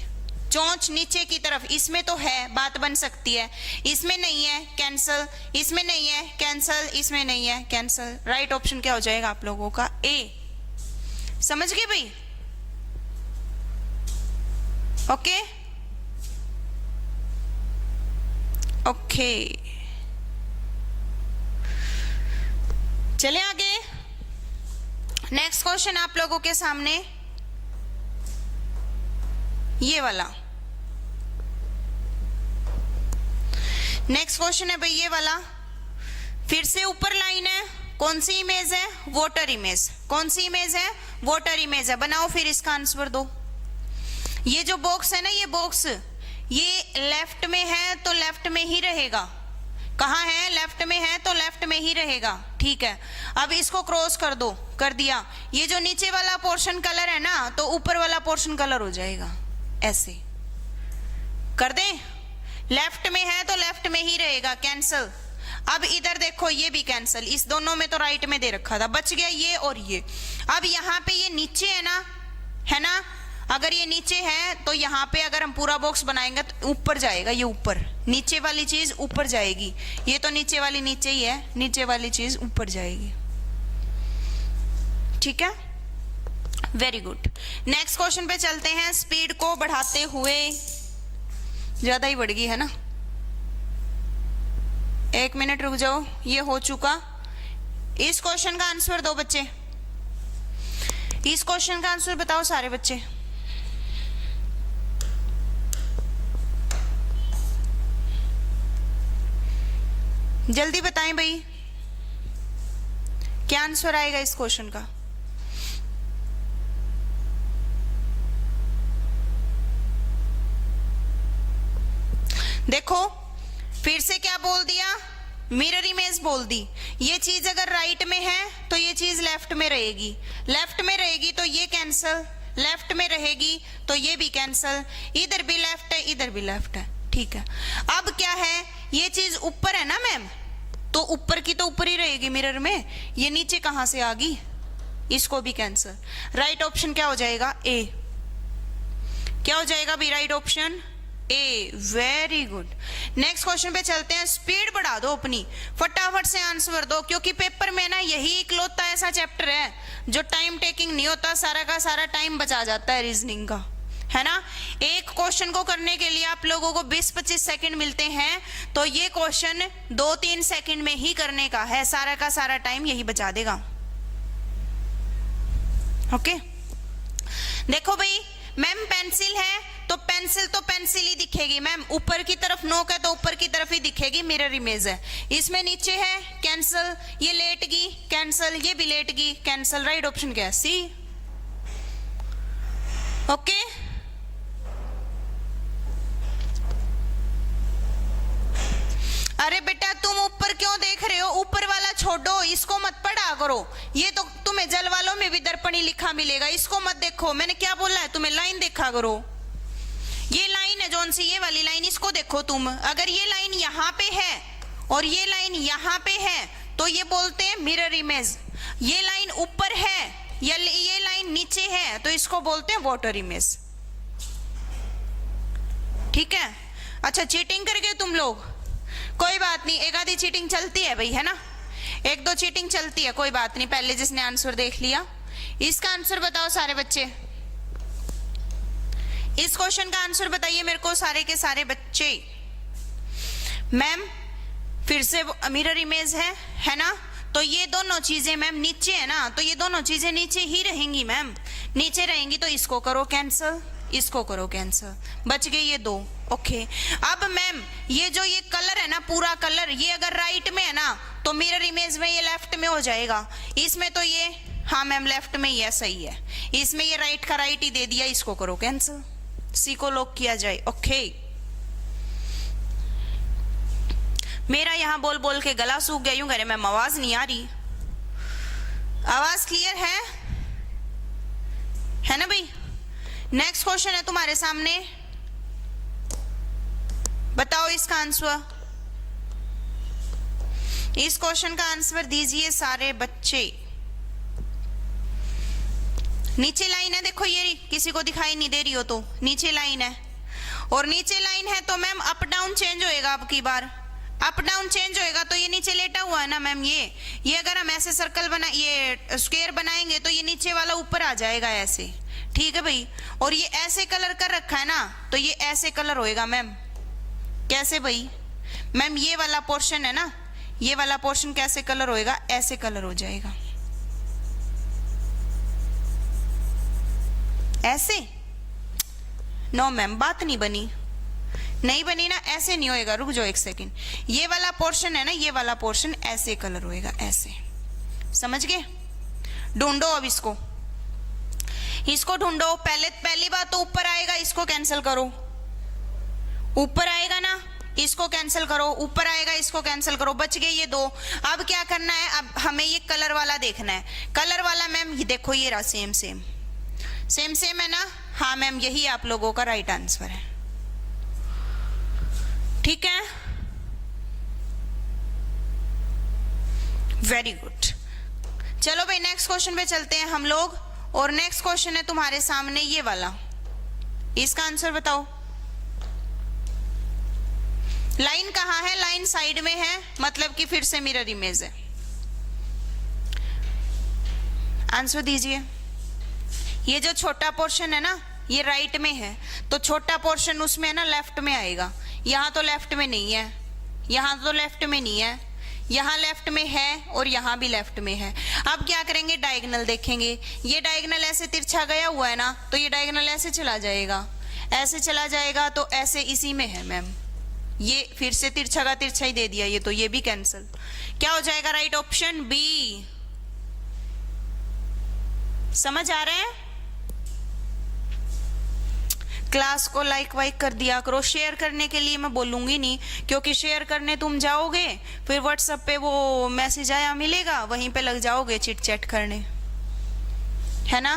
चोंच नीचे की तरफ। इसमें तो है, बात बन सकती है, इसमें नहीं है, कैंसल, इसमें नहीं है, कैंसल, इसमें नहीं है, कैंसल। राइट ऑप्शन क्या हो जाएगा आप लोगों का? ए। समझ गए भाई? ओके ओके, चले आगे। नेक्स्ट क्वेश्चन आप लोगों के सामने ये वाला, नेक्स्ट क्वेश्चन है भाई ये वाला, फिर से ऊपर लाइन है, कौन सी इमेज है? Voter image. कौन सी इमेज है? वोटर इमेज है। बनाओ फिर इसका आंसर दो। ये जो बॉक्स है ना, ये बॉक्स ये लेफ्ट में है तो लेफ्ट में ही रहेगा, कहाँ है? लेफ्ट में है तो लेफ्ट में ही रहेगा, ठीक है। अब इसको क्रॉस कर दो, कर दिया। ये जो नीचे वाला पोर्शन कलर है ना, तो ऊपर वाला पोर्शन कलर हो जाएगा, ऐसे कर दें। लेफ्ट में है तो लेफ्ट में ही रहेगा, कैंसल। अब इधर देखो, ये भी कैंसल, इस दोनों में तो राइट में दे रखा था, बच गया ये और ये। अब यहाँ पे ये नीचे है ना, है ना, अगर ये नीचे है तो यहाँ पे अगर हम पूरा बॉक्स बनाएंगे तो ऊपर जाएगा, ये ऊपर, नीचे वाली चीज ऊपर जाएगी। ये तो नीचे वाली नीचे ही है, नीचे वाली चीज ऊपर जाएगी, ठीक है, वेरी गुड। नेक्स्ट क्वेश्चन पे चलते हैं। स्पीड को बढ़ाते हुए, ज्यादा ही बढ़ गई है ना, एक मिनट रुक जाओ, ये हो चुका। इस क्वेश्चन का आंसर दो बच्चे, इस क्वेश्चन का आंसर बताओ सारे बच्चे। जल्दी बताएं भाई, क्या आंसर आएगा इस क्वेश्चन का? देखो फिर से क्या बोल दिया, मिरर इमेज बोल दी। ये चीज अगर राइट में है तो ये चीज लेफ्ट में रहेगी, लेफ्ट में रहेगी तो ये कैंसल, लेफ्ट में रहेगी तो ये भी कैंसल, इधर भी लेफ्ट है इधर भी लेफ्ट है, ठीक है। अब क्या है, ये चीज ऊपर है ना मैम, तो ऊपर की तो ऊपर ही रहेगी मिरर में, ये नीचे कहां से आ गई, इसको भी कैंसल। राइट ऑप्शन क्या हो जाएगा? ए। क्या हो जाएगा भी राइट ऑप्शन? ए, वेरी गुड। नेक्स्ट क्वेश्चन पे चलते हैं। स्पीड बढ़ा दो अपनी, फटाफट से आंसर दो, क्योंकि पेपर में ना यही इकलौता ऐसा चैप्टर है जो टाइम टेकिंग नहीं होता, सारा का सारा टाइम बचा जाता है रीजनिंग का, है ना। एक क्वेश्चन को करने के लिए आप लोगों को 20-25 सेकंड मिलते हैं, तो ये क्वेश्चन 2-3 सेकंड में ही करने का है, सारा का सारा टाइम यही बचा देगा। ओके, देखो भाई मैम पेंसिल है तो पेंसिल ही दिखेगी मैम, ऊपर की तरफ नोक है तो ऊपर की तरफ ही दिखेगी, मिरर इमेज है। इसमें नीचे है कैंसल, ये लेट गई कैंसल, ये भी लेट गई कैंसल। राइट ऑप्शन क्या है? सी। ओके, अरे बेटा तुम ऊपर क्यों देख रहे हो? ऊपर वाला छोड़ो, इसको मत पढ़ा करो। ये तो तुम्हें जल वालों में भी दर्पणी लिखा मिलेगा, इसको मत देखो। मैंने क्या बोला है तुम्हें? लाइन देखा करो। ये लाइन है जौन सी, ये वाली लाइन, इसको देखो तुम। अगर ये लाइन यहाँ पे है और ये लाइन यहाँ पे है तो ये बोलते हैं मिरर इमेज। ये लाइन ऊपर है या ये लाइन नीचे है तो इसको बोलते हैं वाटर इमेज। ठीक है? अच्छा, चीटिंग कर गए तुम लोग? कोई बात नहीं, एक आधी चीटिंग चलती है भाई, है ना? एक दो चीटिंग चलती है, कोई बात नहीं। पहले जिसने आंसर देख लिया, इसका आंसर बताओ सारे बच्चे। इस क्वेश्चन का आंसर बताइए मेरे को सारे के सारे बच्चे। मैम फिर से मिरर इमेज है ना? तो ये दोनों चीजें मैम नीचे है ना, तो ये दोनों चीजें नीचे ही रहेंगी मैम, नीचे रहेंगी। तो इसको करो कैंसल, इसको करो कैंसल, बच गए ये दो। ओके, अब मैम ये जो ये कलर है ना, पूरा कलर, ये अगर राइट में है ना तो मिरर इमेज में ये लेफ्ट में हो जाएगा। इसमें तो ये, हाँ मैम लेफ्ट में ही है, सही है। इसमें ये राइट का राइट ही दे दिया, इसको करो कैंसल, सी को लॉक किया जाए। ओके, मेरा यहां बोल बोल के गला सूख गया, यूं करे मैम आवाज नहीं आ रही। आवाज क्लियर है ना भाई? नेक्स्ट क्वेश्चन है तुम्हारे सामने, बताओ इसका आंसर। इस क्वेश्चन का आंसर दीजिए सारे बच्चे। नीचे लाइन है, देखो ये किसी को दिखाई नहीं दे रही हो तो नीचे लाइन है, और नीचे लाइन है तो मैम अप डाउन चेंज होएगा। अब की बार अप डाउन चेंज होएगा तो ये नीचे लेटा हुआ है ना मैम, ये अगर हम ऐसे सर्कल बना, ये स्क्वायर बनाएंगे तो ये नीचे वाला ऊपर आ जाएगा ऐसे। ठीक है भाई? और ये ऐसे कलर कर रखा है ना, तो ये ऐसे कलर होएगा मैम। कैसे भाई? मैम ये वाला पोर्शन है ना, ये वाला पोर्शन कैसे कलर होएगा? ऐसे कलर हो जाएगा, ऐसे। नो मैम, बात नहीं बनी, नहीं बनी ना, ऐसे नहीं होएगा। रुक जाओ एक सेकंड, ये वाला पोर्शन है ना, ये वाला पोर्शन ऐसे कलर होएगा, ऐसे। समझ गए? ढूंढो अब इसको ढूंढो। पहली बात तो ऊपर आएगा, इसको कैंसिल करो। ऊपर आएगा ना, इसको कैंसिल करो, ऊपर आएगा, इसको कैंसिल करो, बच गए ये दो। अब क्या करना है? अब हमें ये कलर वाला देखना है। कलर वाला मैम ये देखो, ये रहा, सेम है ना? हाँ मैम, यही आप लोगों का राइट आंसर है। ठीक है, वेरी गुड। चलो भाई नेक्स्ट क्वेश्चन पे चलते हैं हम लोग, और नेक्स्ट क्वेश्चन है तुम्हारे सामने ये वाला। इसका आंसर बताओ। लाइन कहां है? लाइन साइड में है, मतलब कि फिर से मिरर इमेज है। आंसर दीजिए। ये जो छोटा पोर्शन है ना, ये राइट में है, तो छोटा पोर्शन उसमें है ना लेफ्ट में आएगा। यहां तो लेफ्ट में नहीं है, यहां तो लेफ्ट में नहीं है, यहां लेफ्ट में है और यहां भी लेफ्ट में है। अब क्या करेंगे? डायगोनल देखेंगे। ये डायगोनल ऐसे तिरछा गया हुआ है ना, तो ये डायगोनल ऐसे चला जाएगा, ऐसे चला जाएगा, तो ऐसे इसी में है मैम। ये फिर से तिरछा का तिरछा ही दे दिया, ये तो ये भी कैंसिल। क्या हो जाएगा? Right option B. समझ आ रहे हैं? क्लास को लाइक वाइक कर दिया करो। शेयर करने के लिए मैं बोलूंगी नहीं, क्योंकि शेयर करने तुम जाओगे फिर व्हाट्सएप पे वो मैसेज आया मिलेगा, वहीं पे लग जाओगे चिट चैट करने, है ना?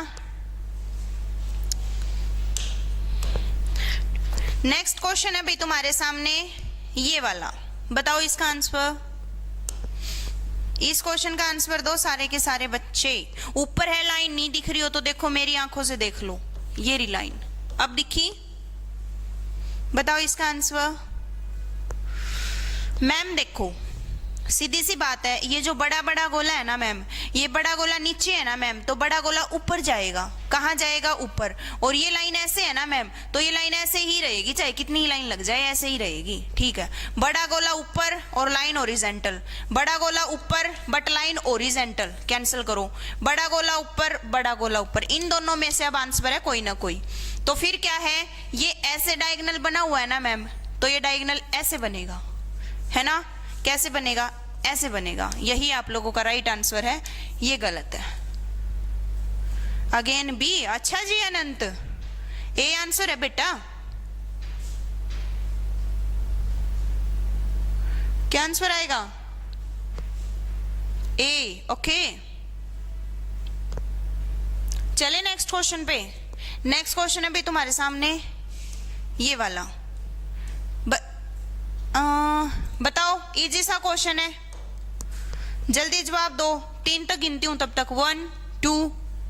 नेक्स्ट क्वेश्चन है भाई तुम्हारे सामने ये वाला, बताओ इसका आंसर। इस क्वेश्चन का आंसर दो सारे के सारे बच्चे। ऊपर है लाइन, नहीं दिख रही हो तो देखो मेरी आंखों से देख लो, ये रही लाइन, अब दिखी? बताओ इसका आंसर। मैम देखो सीधी सी बात है, ये जो बड़ा बड़ा गोला है ना मैम, ये बड़ा गोला नीचे है ना मैम, तो बड़ा गोला ऊपर जाएगा। कहाँ जाएगा? ऊपर। और ये लाइन ऐसे है ना मैम, तो ये लाइन ऐसे ही रहेगी, चाहे कितनी ही लाइन लग जाए ऐसे ही रहेगी। ठीक है, बड़ा गोला ऊपर और लाइन ओरिजेंटल, बड़ा गोला ऊपर बट लाइन ओरिजेंटल, कैंसिल करो। बड़ा गोला ऊपर, बड़ा गोला ऊपर, इन दोनों में से अब आंसर है कोई ना कोई। तो फिर क्या है, ये ऐसे डायगोनल बना हुआ है ना मैम, तो ये डायगोनल ऐसे बनेगा, है ना। कैसे बनेगा, ऐसे बनेगा। यही आप लोगों का राइट आंसर है, ये गलत है। Again B. अच्छा जी अनंत, ए आंसर है बेटा। क्या आंसर आएगा, ए। ओके, चले नेक्स्ट क्वेश्चन पे। नेक्स्ट क्वेश्चन है भी तुम्हारे सामने ये वाला। बताओ, इजी सा क्वेश्चन है, जल्दी जवाब दो। 3 तक गिनती हूं तब तक। 1 2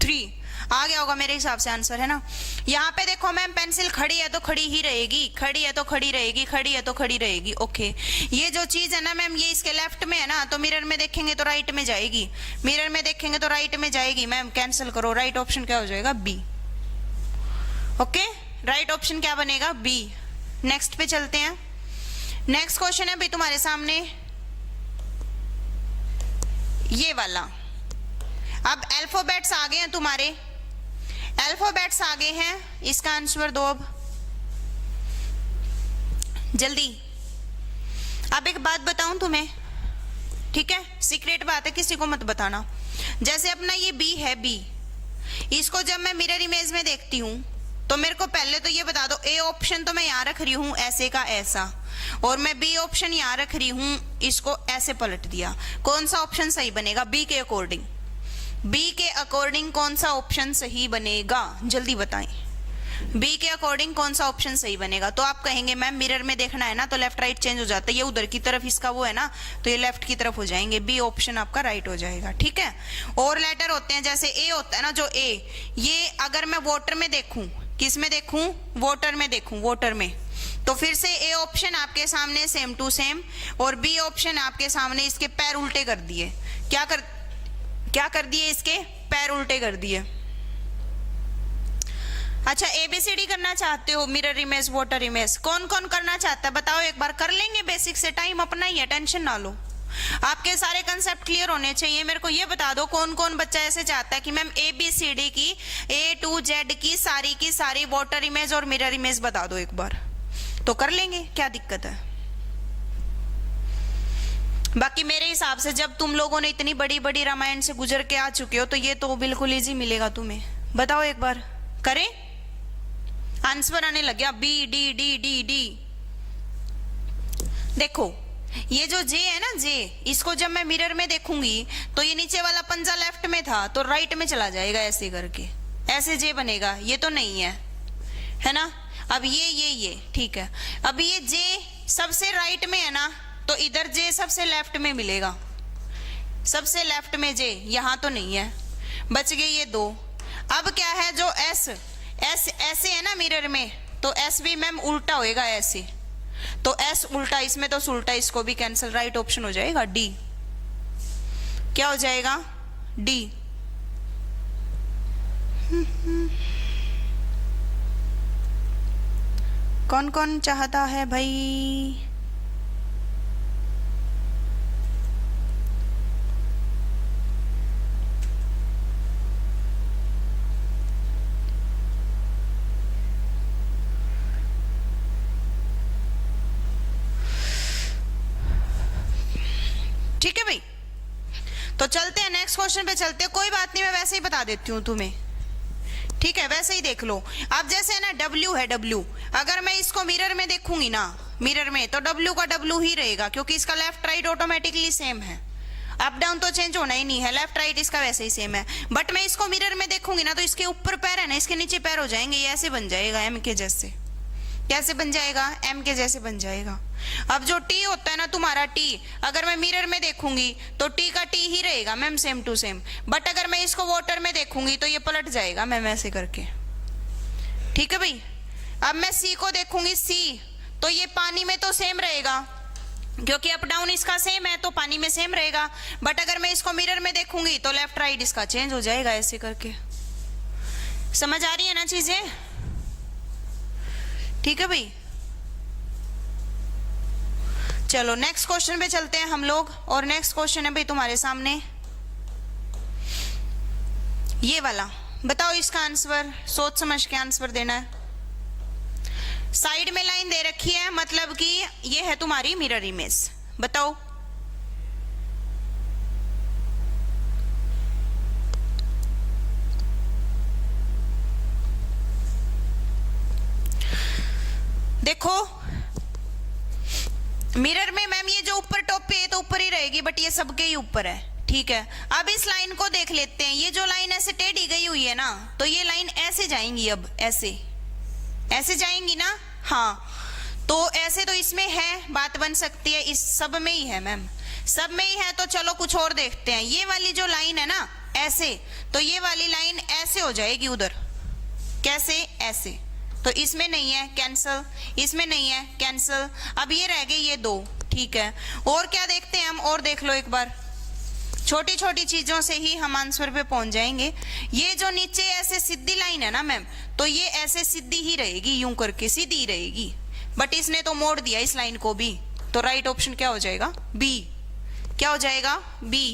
3 आ गया होगा मेरे हिसाब से आंसर, है ना। यहाँ पे देखो मैम, पेंसिल खड़ी है तो खड़ी ही रहेगी, खड़ी है तो खड़ी रहेगी, खड़ी है तो खड़ी रहेगी। ओके, ये जो चीज है ना मैम, ये इसके लेफ्ट में है ना, तो मिरर में देखेंगे तो राइट में जाएगी, मिरर में देखेंगे तो राइट में जाएगी। मैम कैंसिल करो, राइट ऑप्शन क्या हो जाएगा, बी। ओके, राइट ऑप्शन क्या बनेगा, बी। नेक्स्ट पे चलते हैं। नेक्स्ट क्वेश्चन है भाई तुम्हारे सामने ये वाला। अब अल्फाबेट्स आ गए हैं तुम्हारे, अल्फाबेट्स आ गए हैं, इसका आंसर दो अब जल्दी। अब एक बात बताऊं तुम्हें, ठीक है, सीक्रेट बात है, किसी को मत बताना। जैसे अपना ये बी है, बी, इसको जब मैं मिरर इमेज में देखती हूं तो मेरे को पहले तो ये बता दो, ए ऑप्शन तो मैं यहां रख रही हूं ऐसे का ऐसा, और मैं बी ऑप्शन यहां रख रही हूं, इसको ऐसे पलट दिया। कौन सा ऑप्शन सही बनेगा, बी के अकॉर्डिंग, बी के अकॉर्डिंग कौन सा ऑप्शन सही बनेगा, जल्दी बताएं। बी के अकॉर्डिंग कौन सा ऑप्शन सही बनेगा। तो आप कहेंगे मैम मिरर में देखना है ना, तो लेफ्ट राइट चेंज हो जाता है, ये उधर की तरफ इसका वो है ना, तो ये लेफ्ट की तरफ हो जाएंगे, बी ऑप्शन आपका राइट हो जाएगा, ठीक है। और लेटर होते हैं, जैसे ए होता है ना, जो ए, ये अगर मैं वोटर में देखूं, किस में देखूं, वोटर में देखूं, वोटर में, तो फिर से ए ऑप्शन आपके सामने सेम टू सेम, और बी ऑप्शन आपके सामने इसके पैर उल्टे कर दिए। क्या कर दिए, इसके पैर उल्टे कर दिए। अच्छा, एबीसीडी करना चाहते हो, मिरर इमेज, वोटर इमेज, कौन कौन करना चाहता है बताओ एक बार, कर लेंगे बेसिक से, टाइम अपना ही है, टेंशन ना लो। आपके सारे कंसेप्ट क्लियर होने चाहिए। मेरे को ये बता दो कौन कौन बच्चा ऐसे चाहता है कि मैम एबीसीडी की ए टू जेड की सारी वोटर इमेज और मिरर इमेज बता दो एक बार, तो कर लेंगे, क्या दिक्कत है। बाकी मेरे हिसाब से जब तुम लोगों ने इतनी बड़ी बड़ी रामायण से गुजर के आ चुके हो, तो ये तो बिल्कुल इजी मिलेगा तुम्हें। बताओ एक बार, करें, आंसर आने लग गया, B D D D D. देखो ये जो जे है ना, जे, इसको जब मैं मिरर में देखूंगी तो ये नीचे वाला पंजा लेफ्ट में था तो राइट में चला जाएगा, ऐसे करके ऐसे जे बनेगा, ये तो नहीं है ना। अब ये ठीक है। अब ये जे सबसे राइट में है ना, तो इधर जे सबसे लेफ्ट में मिलेगा, सबसे लेफ्ट में जे, यहां तो नहीं है, बच गए ये दो। अब क्या है, जो एस ऐसे है ना मिरर में, तो एस भी मैम उल्टा होएगा ऐसे, तो एस उल्टा, इसमें तो उल्टा, इसको भी कैंसिल, राइट ऑप्शन हो जाएगा डी। क्या हो जाएगा, डी। कौन कौन चाहता है भाई, ठीक है भाई। तो चलते हैं नेक्स्ट क्वेश्चन पे चलते हैं, कोई बात नहीं, मैं वैसे ही बता देती हूँ तुम्हें, ठीक है, वैसे ही देख लो। अब जैसे है ना W है, W, अगर मैं इसको मिरर में देखूंगी ना, मिरर में, तो W का W ही रहेगा, क्योंकि इसका लेफ्ट राइट ऑटोमेटिकली सेम है, अप डाउन तो चेंज होना ही नहीं है, लेफ्ट राइट इसका वैसे ही सेम है। बट मैं इसको मिरर में देखूंगी ना, तो इसके ऊपर पैर है ना, इसके नीचे पैर हो जाएंगे, ये ऐसे बन जाएगा एम के जैसे। कैसे बन जाएगा, एम के जैसे बन जाएगा। अब जो टी होता है ना तुम्हारा, टी अगर मैं मिरर में देखूंगी तो टी का टी ही रहेगा ma'am, same to same. But अगर मैं इसको वाटर में देखूंगी तो ये पलट जाएगा मैम, ऐसे करके, ठीक है भाई। अब मैं सी को देखूंगी, सी, तो ये पानी में तो सेम रहेगा, क्योंकि अप डाउन इसका सेम है, तो पानी में सेम रहेगा। बट अगर मैं इसको मिरर में देखूंगी तो लेफ्ट राइट इसका चेंज हो जाएगा, ऐसे करके। समझ आ रही है ना चीजें, ठीक है भाई। चलो नेक्स्ट क्वेश्चन पे चलते हैं हम लोग, और नेक्स्ट क्वेश्चन है भाई तुम्हारे सामने ये वाला। बताओ इसका आंसर, सोच समझ के आंसर देना है। साइड में लाइन दे रखी है, मतलब कि ये है तुम्हारी मिरर इमेज। बताओ देखो, मिरर में मैम ये जो ऊपर टॉप पे है तो ऊपर ही रहेगी, बट ये सबके ही ऊपर है, ठीक है। अब इस लाइन को देख लेते हैं, ये जो लाइन ऐसे टेढ़ी गई हुई है ना, तो ये लाइन ऐसे जाएंगी, अब ऐसे ऐसे जाएंगी ना, हाँ। तो ऐसे तो इसमें है, बात बन सकती है, इस सब में ही है मैम, सब में ही है। तो चलो कुछ और देखते हैं। ये वाली जो लाइन है ना ऐसे, तो ये वाली लाइन ऐसे हो जाएगी उधर, कैसे, ऐसे। तो इसमें नहीं है, कैंसल, इसमें नहीं है, कैंसल। अब ये रह गए ये दो, ठीक है। और क्या देखते हैं हम, और देख लो एक बार, छोटी छोटी चीजों से ही हम आंसर पे पहुंच जाएंगे। ये जो नीचे ऐसे सीधी लाइन है ना मैम, तो ये ऐसे सीधी ही रहेगी, यूं करके सीधी ही रहेगी, बट इसने तो मोड़ दिया इस लाइन को भी। तो राइट ऑप्शन क्या हो जाएगा, बी। क्या हो जाएगा, बी।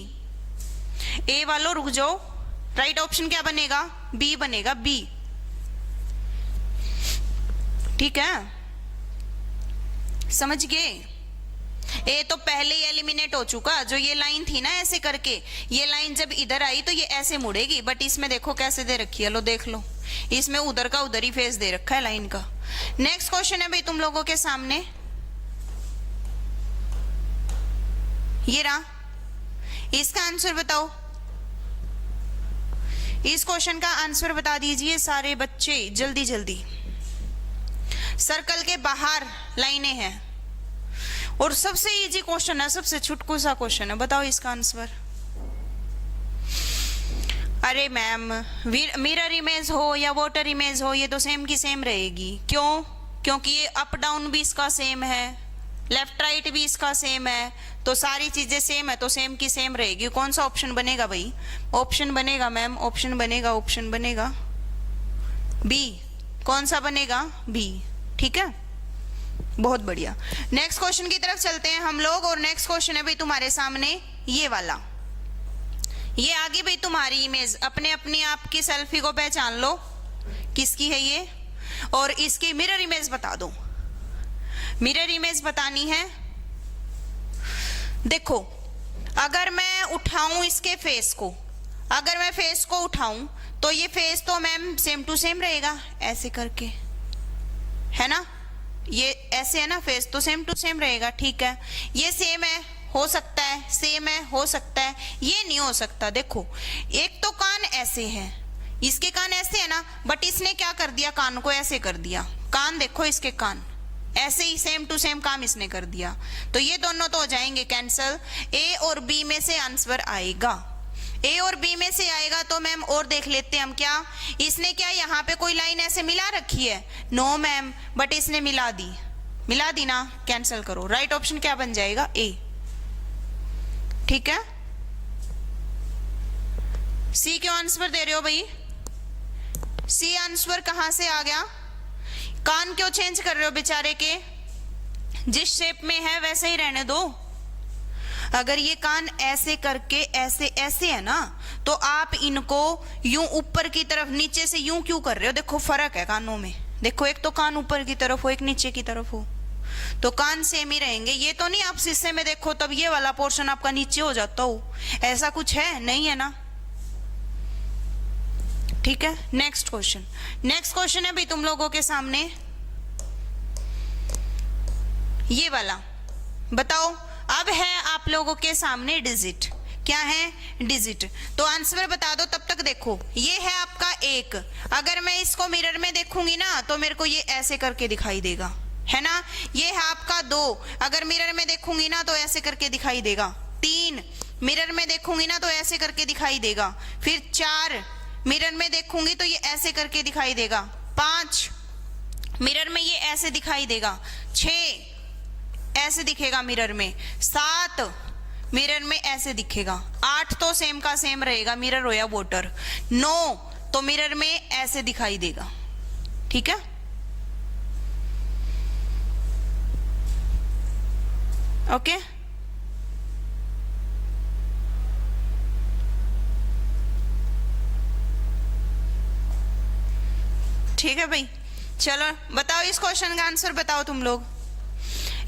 ए वालों रुक जाओ, राइट ऑप्शन क्या बनेगा, बी बनेगा, बी, ठीक है, समझ गए। ए तो पहले ही एलिमिनेट हो चुका, जो ये लाइन थी ना ऐसे करके, ये लाइन जब इधर आई तो ये ऐसे मुड़ेगी, बट इसमें देखो कैसे दे रखी है, लो देख लो, इसमें उधर का उधर ही फेस दे रखा है लाइन का। नेक्स्ट क्वेश्चन है भाई तुम लोगों के सामने, ये रहा, इसका आंसर बताओ। इस क्वेश्चन का आंसर बता दीजिए सारे बच्चे, जल्दी जल्दी। सर्कल के बाहर लाइनें हैं और सबसे इजी क्वेश्चन है, सबसे छुटकू सा क्वेश्चन है, बताओ इसका आंसर। अरे मैम, मिरर इमेज हो या वाटर इमेज हो, ये तो सेम की सेम रहेगी। क्यों? क्योंकि ये अप डाउन भी इसका सेम है, लेफ्ट राइट भी इसका सेम है, तो सारी चीजें सेम है, तो सेम की सेम रहेगी। कौन सा ऑप्शन बनेगा भाई, ऑप्शन बनेगा मैम, ऑप्शन बनेगा, ऑप्शन बनेगा बी। कौन सा बनेगा, बी, ठीक है, बहुत बढ़िया। नेक्स्ट क्वेश्चन की तरफ चलते हैं हम लोग, और नेक्स्ट क्वेश्चन है भाई तुम्हारे सामने ये वाला। ये आगे भाई तुम्हारी इमेज, अपने अपनी आपकी सेल्फी को पहचान लो किसकी है ये, और इसकी मिरर इमेज बता दो। मिरर इमेज बतानी है। देखो, अगर मैं उठाऊं इसके फेस को, अगर मैं फेस को उठाऊं तो ये फेस तो मैम सेम टू सेम रहेगा, ऐसे करके, है ना, ये ऐसे है ना, फेस तो सेम टू सेम रहेगा, ठीक है। ये सेम है, हो सकता है, सेम है, हो सकता है, ये नहीं हो सकता। देखो, एक तो कान ऐसे है, इसके कान ऐसे है ना, बट इसने क्या कर दिया, कान को ऐसे कर दिया। कान देखो, इसके कान ऐसे ही सेम टू सेम काम इसने कर दिया, तो ये दोनों तो हो जाएंगे कैंसल। ए और बी में से आंसर आएगा, ए और बी में से आएगा। तो मैम और देख लेते हैं हम, क्या इसने क्या यहाँ पे कोई लाइन ऐसे मिला रखी है, नो मैम, बट इसने मिला दी, मिला दी ना, कैंसिल करो। राइट ऑप्शन क्या बन जाएगा, ए, ठीक है। सी क्यों आंसर दे रहे हो भाई, सी आंसर कहां से आ गया, कान क्यों चेंज कर रहे हो बेचारे के, जिस शेप में है वैसे ही रहने दो। अगर ये कान ऐसे करके ऐसे ऐसे है ना, तो आप इनको यूं ऊपर की तरफ, नीचे से यूं क्यों कर रहे हो, देखो फर्क है कानों में, देखो एक तो कान ऊपर की तरफ हो, एक नीचे की तरफ हो, तो कान सेम ही रहेंगे। ये तो नहीं आप शीशे में देखो तब ये वाला पोर्शन आपका नीचे हो जाता हो, ऐसा कुछ है नहीं, है ना, ठीक है। नेक्स्ट क्वेश्चन, नेक्स्ट क्वेश्चन है भाई तुम लोगों के सामने ये वाला, बताओ। अब है आप लोगों के सामने डिजिट, क्या है, डिजिट, तो आंसर बता दो। तब तक देखो, ये है आपका एक, अगर मैं इसको मिरर में देखूंगी ना तो मेरे को ये ऐसे करके दिखाई देगा, है ना। ये है आपका दो, अगर मिरर में देखूंगी ना तो ऐसे करके दिखाई देगा। तीन, मिरर में देखूंगी ना तो ऐसे करके दिखाई देगा। फिर चार, मिरर में देखूंगी तो ये ऐसे करके दिखाई देगा। पांच, मिरर में ये ऐसे दिखाई देगा। छह, ऐसे दिखेगा मिरर में। सात, मिरर में ऐसे दिखेगा। आठ तो सेम का सेम रहेगा, मिरर हो या वाटर। नौ, तो मिरर में ऐसे दिखाई देगा, ठीक है। ओके, ठीक है भाई। चलो बताओ इस क्वेश्चन का आंसर बताओ तुम लोग।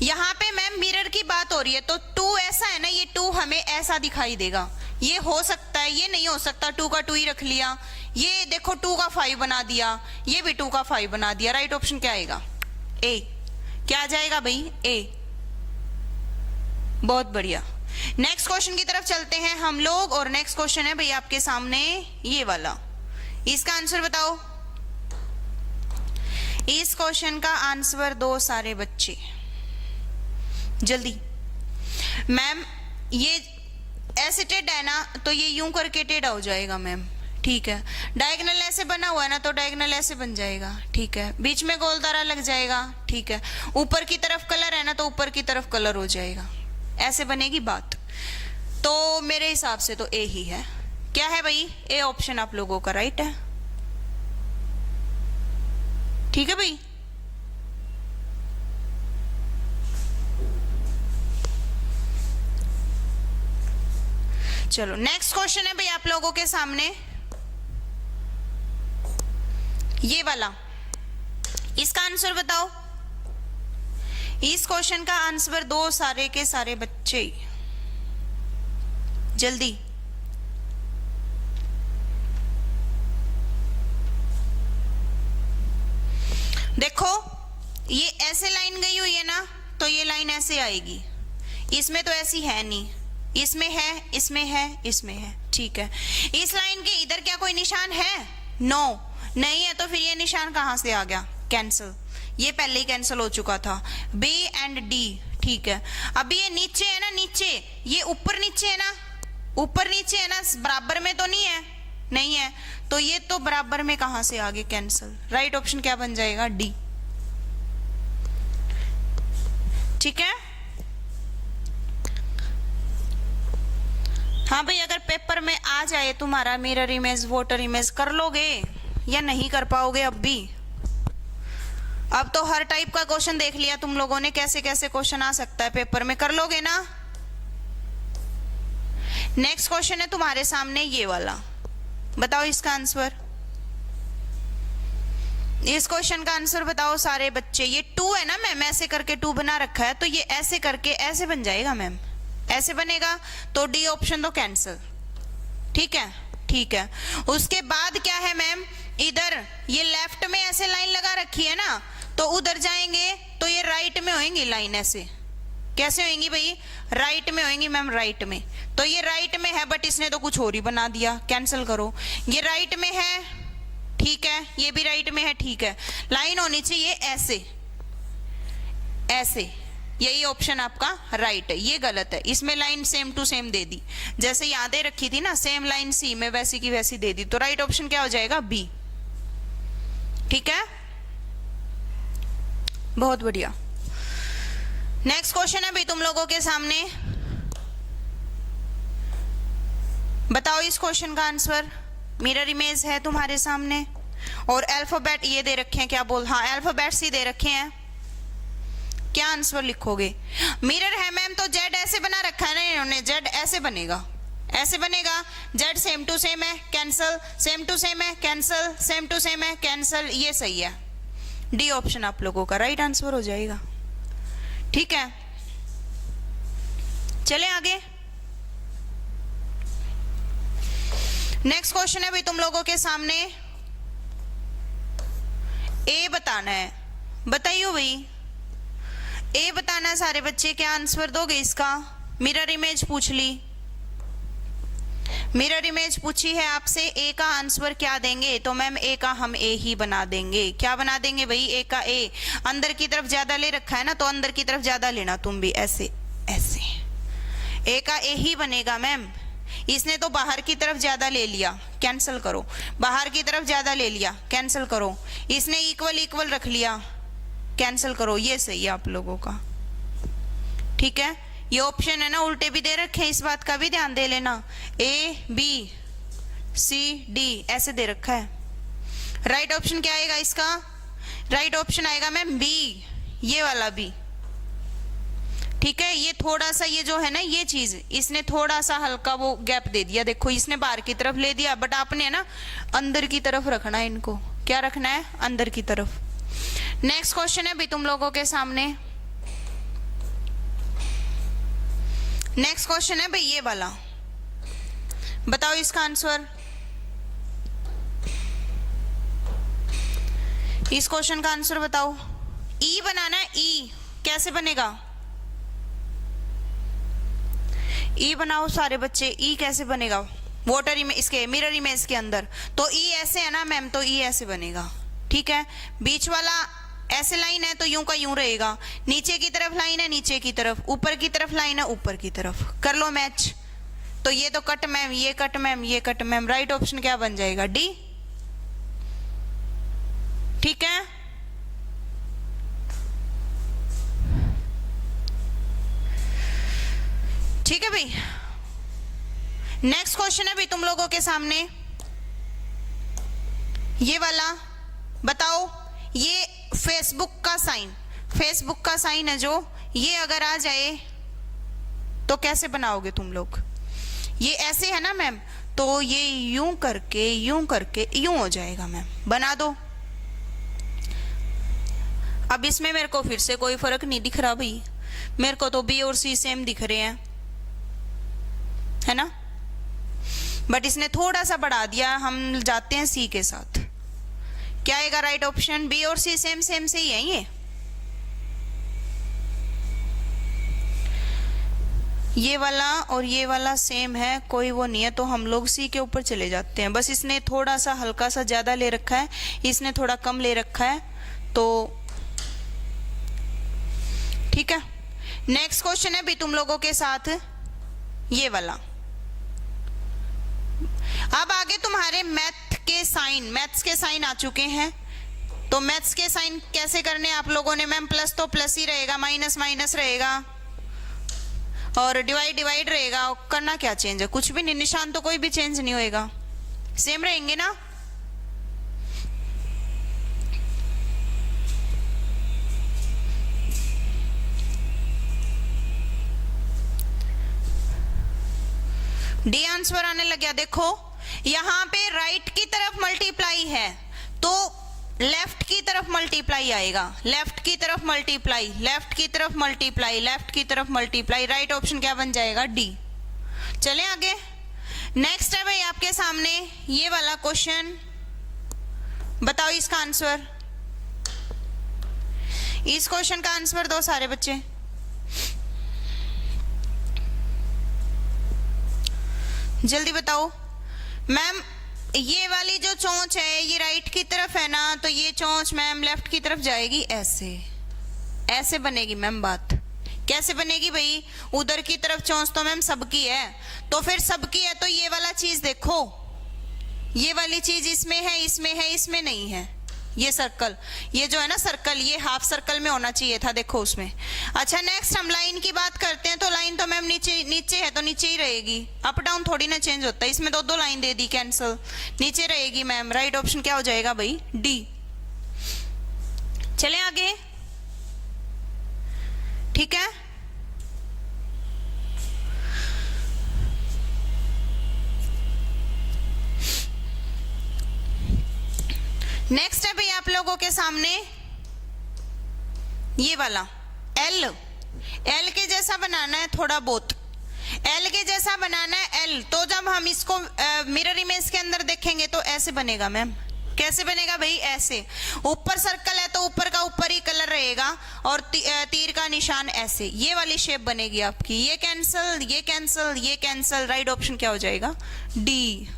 यहाँ पे मैम मिरर की बात हो रही है तो 2 ऐसा है ना, ये 2 हमें ऐसा दिखाई देगा, ये हो सकता है, ये नहीं हो सकता, 2 का 2 ही रख लिया। ये देखो 2 का 5 बना दिया, ये भी 2 का 5 बना दिया। राइट ऑप्शन क्या आएगा? ए। क्या आ जाएगा भाई? ए। बहुत बढ़िया। नेक्स्ट क्वेश्चन की तरफ चलते हैं हम लोग, और नेक्स्ट क्वेश्चन है भाई आपके सामने ये वाला। इसका आंसर बताओ। इस क्वेश्चन का आंसर दो सारे बच्चे जल्दी। मैम ये ऐसे टेढ़ा है ना तो ये यूं करके टेढ़ा हो जाएगा मैम, ठीक है। डायगोनल ऐसे बना हुआ है ना तो डायगोनल ऐसे बन जाएगा, ठीक है। बीच में गोल तारा लग जाएगा, ठीक है। ऊपर की तरफ कलर है ना तो ऊपर की तरफ कलर हो जाएगा, ऐसे बनेगी बात। तो मेरे हिसाब से तो ए ही है। क्या है भाई? ए ऑप्शन आप लोगों का राइट है, ठीक है भाई। चलो नेक्स्ट क्वेश्चन है भाई आप लोगों के सामने ये वाला। इसका आंसर बताओ। इस क्वेश्चन का आंसर दो सारे के सारे बच्चे जल्दी। देखो ये ऐसे लाइन गई हुई है ना तो ये लाइन ऐसे आएगी, इसमें तो ऐसी है नहीं, इसमें है, इसमें है, इसमें है, ठीक है। इस लाइन के इधर क्या कोई निशान है? नो नहीं है, तो फिर ये निशान कहां से आ गया? कैंसिल, ये पहले ही कैंसिल हो चुका था। बी एंड डी, ठीक है। अभी ये नीचे है ना, नीचे, ये ऊपर नीचे है ना, ऊपर नीचे है ना, बराबर में तो नहीं है, नहीं है, तो ये तो बराबर में कहां से आ गए? कैंसिल। राइट ऑप्शन क्या बन जाएगा? डी, ठीक है। हाँ भाई, अगर पेपर में आ जाए तुम्हारा मिरर इमेज वोटर इमेज, कर लोगे या नहीं कर पाओगे? अब भी, अब तो हर टाइप का क्वेश्चन देख लिया तुम लोगों ने, कैसे कैसे क्वेश्चन आ सकता है पेपर में, कर लोगे ना? नेक्स्ट क्वेश्चन है तुम्हारे सामने ये वाला, बताओ इसका आंसर। इस क्वेश्चन का आंसर बताओ सारे बच्चे। ये 2 है ना मैम, ऐसे करके 2 बना रखा है, तो ये ऐसे करके ऐसे बन जाएगा मैम, ऐसे बनेगा, तो डी ऑप्शन तो कैंसिल, ठीक है, ठीक है। उसके बाद क्या है मैम, इधर ये लेफ्ट में ऐसे लाइन लगा रखी है ना, तो उधर जाएंगे तो ये राइट में होएंगी लाइन, ऐसे कैसे होएंगी भाई? राइट में होएंगी मैम, राइट में। तो ये राइट में है बट इसने तो कुछ और ही बना दिया, कैंसिल करो। ये राइट में है, ठीक है, ये भी राइट में है, ठीक है। लाइन होनी चाहिए ऐसे, ऐसे, यही ऑप्शन आपका राइट है, ये गलत है। इसमें लाइन सेम टू सेम दे दी, जैसे यहां दे रखी थी ना सेम लाइन सी में, वैसी की वैसी दे दी, तो राइट ऑप्शन क्या हो जाएगा? बी, ठीक है, बहुत बढ़िया। नेक्स्ट क्वेश्चन है भाई तुम लोगों के सामने, बताओ इस क्वेश्चन का आंसर। मिरर इमेज है तुम्हारे सामने और अल्फाबेट ये दे रखे हैं, क्या बोल, हाँ अल्फाबेट्स ही दे रखे हैं, क्या आंसर लिखोगे? मिरर है मैम तो जेड ऐसे बना रखा है ना इन्होंने, जेड ऐसे बनेगा, ऐसे बनेगा, जेड सेम टू सेम है, कैंसिल, सेम टू सेम है, कैंसिल, सेम टू सेम है, कैंसिल, ये सही है। डी ऑप्शन आप लोगों का राइट आंसर हो जाएगा, ठीक है। चले आगे। नेक्स्ट क्वेश्चन है भाई तुम लोगों के सामने, ए बताना है, बताइए भाई, ए बताना है सारे बच्चे, क्या आंसर दोगे इसका? मिरर इमेज पूछ ली, मिरर इमेज पूछी है आपसे, ए का आंसर क्या देंगे? तो मैम ए का हम ए ही बना देंगे। क्या बना देंगे भाई? ए का ए, अंदर की तरफ ज्यादा ले रखा है ना तो अंदर की तरफ ज्यादा लेना तुम भी, ऐसे ऐसे, ए का ए ही बनेगा मैम। इसने तो बाहर की तरफ ज्यादा ले लिया, कैंसिल करो, बाहर की तरफ ज्यादा ले लिया, कैंसिल करो, इसने इक्वल इक्वल रख लिया, कैंसिल करो, ये सही है आप लोगों का, ठीक है। ये ऑप्शन है ना उल्टे भी दे रखे हैं, इस बात का भी ध्यान दे लेना, ए बी सी डी ऐसे दे रखा है। राइट ऑप्शन क्या आएगा इसका? राइट ऑप्शन आएगा मैम बी, ये वाला बी, ठीक है। ये थोड़ा सा ये जो है ना ये चीज, इसने थोड़ा सा हल्का वो गैप दे दिया, देखो इसने बाहर की तरफ ले दिया, बट आपने ना अंदर की तरफ रखना है इनको, क्या रखना है? अंदर की तरफ। नेक्स्ट क्वेश्चन है भी तुम लोगों के सामने। नेक्स्ट क्वेश्चन है भाई ये वाला, बताओ इसका आंसर। इस क्वेश्चन का आंसर बताओ। ई बनाना है, ई कैसे बनेगा? ई बनाओ सारे बच्चे, ई कैसे बनेगा वाटर इमेज, इसके मिरर इमेज के अंदर? तो ई ऐसे है ना मैम, तो ई ऐसे बनेगा, ठीक है। बीच वाला ऐसे लाइन है तो यूं का यूं रहेगा, नीचे की तरफ लाइन है नीचे की तरफ, ऊपर की तरफ लाइन है ऊपर की तरफ, कर लो मैच। तो ये तो कट मैम, ये कट मैम, ये कट मैम, राइट ऑप्शन क्या बन जाएगा? डी, ठीक है। ठीक है भाई, नेक्स्ट क्वेश्चन है भाई तुम लोगों के सामने ये वाला, बताओ। ये फेसबुक का साइन, फेसबुक का साइन है जो, ये अगर आ जाए तो कैसे बनाओगे तुम लोग? ये ऐसे है ना मैम, तो ये यूं करके यूं हो जाएगा मैम, बना दो। अब इसमें मेरे को फिर से कोई फर्क नहीं दिख रहा भाई, मेरे को तो बी और सी सेम दिख रहे हैं, है ना, बट इसने थोड़ा सा बढ़ा दिया। हम जाते हैं सी के साथ, क्या आएगा राइट ऑप्शन? बी और सी सेम सेम से ही है ये वाला और ये वाला सेम है, कोई वो नहीं है, तो हम लोग सी के ऊपर चले जाते हैं। बस इसने थोड़ा सा हल्का सा ज्यादा ले रखा है, इसने थोड़ा कम ले रखा है, तो ठीक है। नेक्स्ट क्वेश्चन है भी तुम लोगों के साथ ये वाला। अब आगे तुम्हारे मैथ के साइन, मैथ्स के साइन आ चुके हैं, तो मैथ्स के साइन कैसे करने आप लोगों ने? मैम प्लस तो प्लस ही रहेगा, माइनस माइनस रहेगा, और डिवाइड डिवाइड रहेगा। करना क्या चेंज है? कुछ भी नहीं, निशान तो कोई भी चेंज नहीं होएगा, सेम रहेंगे ना। डी आंसर आने लग गया। देखो यहां पे राइट की तरफ मल्टीप्लाई है तो लेफ्ट की तरफ मल्टीप्लाई आएगा, लेफ्ट की तरफ मल्टीप्लाई, लेफ्ट की तरफ मल्टीप्लाई, लेफ्ट की तरफ मल्टीप्लाई, राइट ऑप्शन क्या बन जाएगा? डी। चलें आगे। नेक्स्ट है भाई आपके सामने ये वाला क्वेश्चन, बताओ इसका आंसर। इस क्वेश्चन का आंसर दो सारे बच्चे। जल्दी बताओ। मैम ये वाली जो चोंच है ये राइट की तरफ है ना, तो ये चोंच मैम लेफ्ट की तरफ जाएगी, ऐसे ऐसे बनेगी मैम। बात कैसे बनेगी भाई? उधर की तरफ चोंच तो मैम सबकी है, तो फिर सबकी है तो ये वाला चीज देखो, ये वाली चीज इसमें है, इसमें है, इसमें नहीं है। ये सर्कल, ये जो है ना सर्कल, ये हाफ सर्कल में होना चाहिए था, देखो उसमें। अच्छा नेक्स्ट हम लाइन की बात करते हैं, तो लाइन तो मैम नीचे नीचे है तो नीचे ही रहेगी, अप डाउन थोड़ी ना चेंज होता है। इसमें दो दो लाइन दे दी, कैंसल, नीचे रहेगी मैम। राइट ऑप्शन क्या हो जाएगा भाई? डी। चले आगे, ठीक है। नेक्स्ट है भाई आप लोगों के सामने ये वाला एल, एल के जैसा बनाना है, थोड़ा बहुत एल के जैसा बनाना है एल। तो जब हम इसको मिरर इमेज के अंदर देखेंगे तो ऐसे बनेगा मैम। कैसे बनेगा भाई? ऐसे, ऊपर सर्कल है तो ऊपर का ऊपर ही कलर रहेगा, और तीर का निशान ऐसे, ये वाली शेप बनेगी आपकी। ये कैंसल, ये कैंसल, ये कैंसल, राइट ऑप्शन क्या हो जाएगा? डी।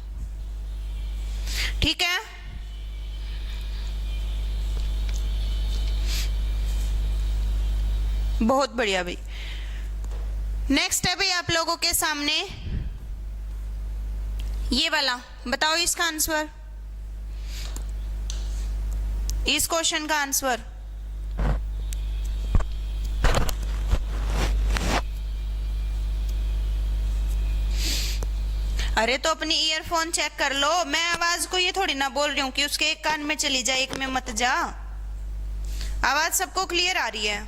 ठीक है, बहुत बढ़िया भाई। नेक्स्ट है भाई आप लोगों के सामने ये वाला, बताओ इसका आंसर, इस क्वेश्चन का आंसर। अरे तो अपनी ईयरफोन चेक कर लो, मैं आवाज को ये थोड़ी ना बोल रही हूं कि उसके एक कान में चली जाए एक में मत जा। आवाज सबको क्लियर आ रही है?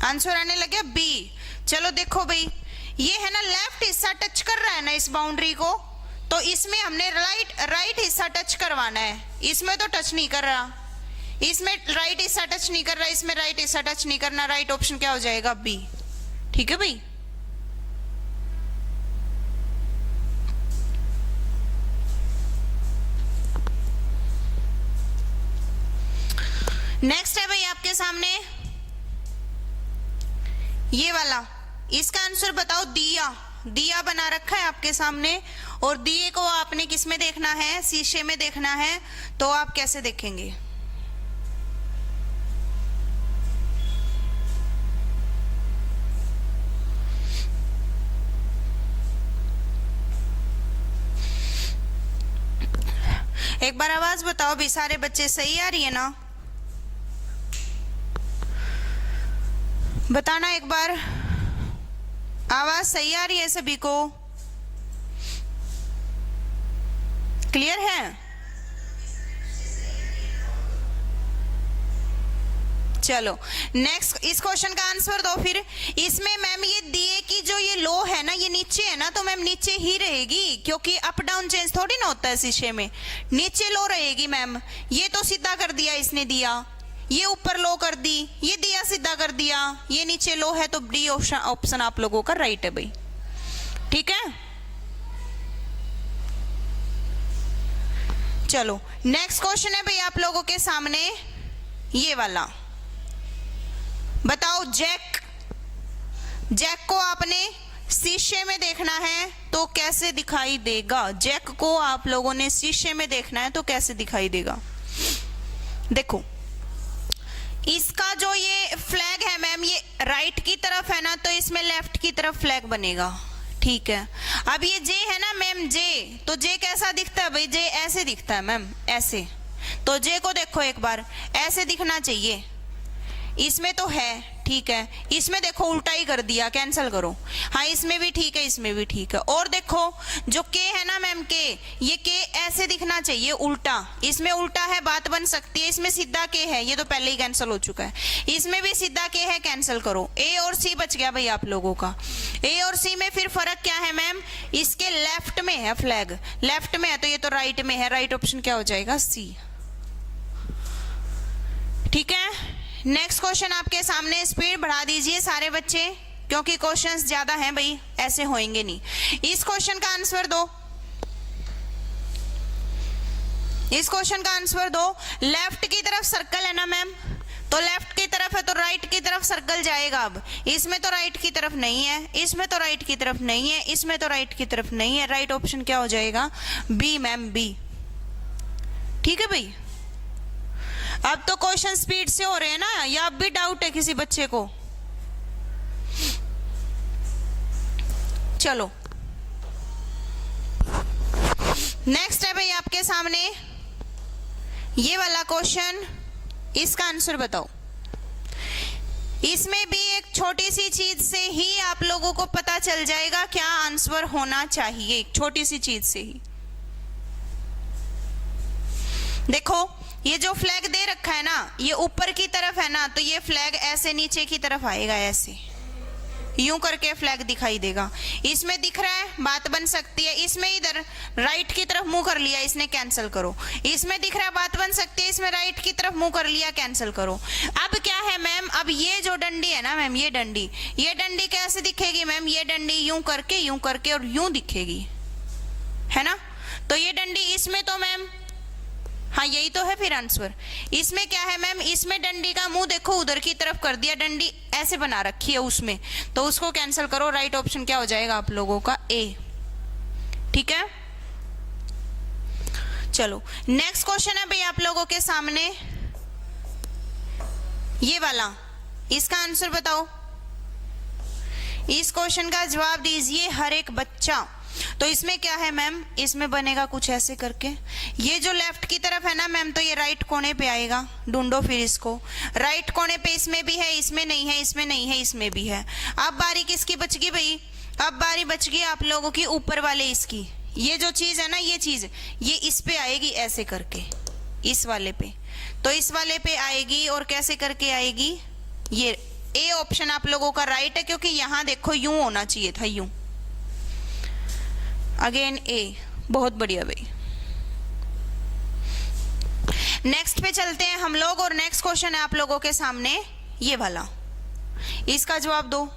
आंसर आने लगे बी। चलो देखो भाई, ये है ना लेफ्ट हिस्सा टच कर रहा है ना इस बाउंड्री को, तो इसमें हमने राइट हिस्सा टच करवाना है। इसमें तो टच नहीं कर रहा, इसमें राइट हिस्सा टच नहीं कर रहा, इसमें राइट हिस्सा टच नहीं करना। राइट ऑप्शन क्या हो जाएगा? बी। ठीक है भाई। नेक्स्ट है भाई आपके सामने ये वाला, इसका आंसर बताओ। दिया, दिया बना रखा है आपके सामने, और दिए को आपने किस में देखना है? शीशे में देखना है। तो आप कैसे देखेंगे? एक बार आवाज बताओ भी, सारे बच्चे सही आ रही है ना? बताना एक बार, आवाज सही आ रही है सभी को? क्लियर है? चलो नेक्स्ट, इस क्वेश्चन का आंसर दो फिर। इसमें मैम ये दिए की जो ये लो है ना, ये नीचे है ना, तो मैम नीचे ही रहेगी, क्योंकि अप डाउन चेंज थोड़ी ना होता है शीशे में। नीचे लो रहेगी मैम। ये तो सीधा कर दिया इसने दिया, ये ऊपर लो कर दी, ये दिया सीधा कर दिया, ये नीचे लो है, तो डी ऑप्शन आप लोगों का राइट है भाई। ठीक है, चलो नेक्स्ट क्वेश्चन है भाई आप लोगों के सामने ये वाला। बताओ जैक, जैक को आपने शीशे में देखना है तो कैसे दिखाई देगा? जैक को आप लोगों ने शीशे में देखना है तो कैसे दिखाई देगा? देखो इसका जो ये फ्लैग है मैम, ये राइट की तरफ है ना, तो इसमें लेफ्ट की तरफ फ्लैग बनेगा। ठीक है, अब ये जे है ना मैम, जे, तो जे कैसा दिखता है भाई? जे ऐसे दिखता है मैम, ऐसे। तो जे को देखो एक बार, ऐसे दिखना चाहिए। इसमें तो है, ठीक है, इसमें देखो उल्टा ही कर दिया, कैंसिल करो। हाँ इसमें भी ठीक है, इसमें भी ठीक है। और देखो जो के है ना मैम, के, ये के ऐसे दिखना चाहिए उल्टा। इसमें उल्टा है, बात बन सकती है। इसमें सीधा के है, ये तो पहले ही कैंसिल हो चुका है। इसमें भी सीधा के है, कैंसिल करो। ए और सी बच गया भाई आप लोगों का। ए और सी में फिर फर्क क्या है मैम? इसके लेफ्ट में है फ्लैग, लेफ्ट में है, तो ये तो राइट में है। राइट ऑप्शन क्या हो जाएगा? सी। ठीक है, नेक्स्ट क्वेश्चन आपके सामने। स्पीड बढ़ा दीजिए सारे बच्चे, क्योंकि क्वेश्चंस ज्यादा हैं भाई, ऐसे होंगे नहीं। इस क्वेश्चन का आंसर दो, इस क्वेश्चन का आंसर दो। लेफ्ट की तरफ सर्कल है ना मैम, तो लेफ्ट की तरफ है तो राइट की तरफ सर्कल जाएगा। अब इसमें तो राइट की तरफ नहीं है, इसमें तो राइट की तरफ नहीं है, इसमें तो राइट की तरफ नहीं है। राइट ऑप्शन क्या हो जाएगा? B ma'am, B. ठीक है भाई। अब तो क्वेश्चन स्पीड से हो रहे हैं ना, या अब भी डाउट है किसी बच्चे को? चलो नेक्स्ट है भाई आपके सामने ये वाला क्वेश्चन, इसका आंसर बताओ। इसमें भी एक छोटी सी चीज से ही आप लोगों को पता चल जाएगा क्या आंसर होना चाहिए, एक छोटी सी चीज से ही। देखो ये जो फ्लैग दे रखा है ना, ये ऊपर की तरफ है ना, तो ये फ्लैग ऐसे नीचे की तरफ आएगा, ऐसे यूं करके फ्लैग दिखाई देगा। इसमें दिख रहा है, बात बन सकती है। इसमें इधर राइट की तरफ मुंह कर लिया, इसने कैंसिल करो। इसमें दिख रहा है, बात बन सकती है। इसमें राइट की तरफ मुंह कर लिया, कैंसिल करो। अब क्या है मैम? अब ये जो डंडी है ना मैम, ये डंडी कैसे दिखेगी मैम? ये डंडी यूं करके और यूं दिखेगी, है ना। तो ये डंडी, इसमें तो मैम, हाँ यही तो है फिर आंसर। इसमें क्या है मैम? इसमें डंडी का मुंह देखो उधर की तरफ कर दिया, डंडी ऐसे बना रखी है उसमें, तो उसको कैंसिल करो। राइट ऑप्शन क्या हो जाएगा आप लोगों का? ए। ठीक है, चलो नेक्स्ट क्वेश्चन है भाई आप लोगों के सामने ये वाला, इसका आंसर बताओ। इस क्वेश्चन का जवाब दीजिए हर एक बच्चा। तो इसमें क्या है मैम? इसमें बनेगा कुछ ऐसे करके। ये जो लेफ्ट की तरफ है ना मैम, तो ये राइट कोने पे आएगा। ढूंढो फिर इसको। राइट कोने पे इसमें भी है, इसमें नहीं है, इसमें नहीं है, इसमें भी है। अब बारी किसकी बच गई भाई? अब बारी बच गई आप लोगों की ऊपर वाले इसकी। ये जो चीज है ना, ये चीज, ये इस पे आएगी ऐसे करके, इस वाले पे। तो इस वाले पे आएगी और कैसे करके आएगी? ये ए ऑप्शन आप लोगों का राइट है, क्योंकि यहां देखो यूं होना चाहिए था, यूं। अगेन ए, बहुत बढ़िया भाई। नेक्स्ट पे चलते हैं हम लोग, और नेक्स्ट क्वेश्चन है आप लोगों के सामने ये वाला, इसका जवाब दो।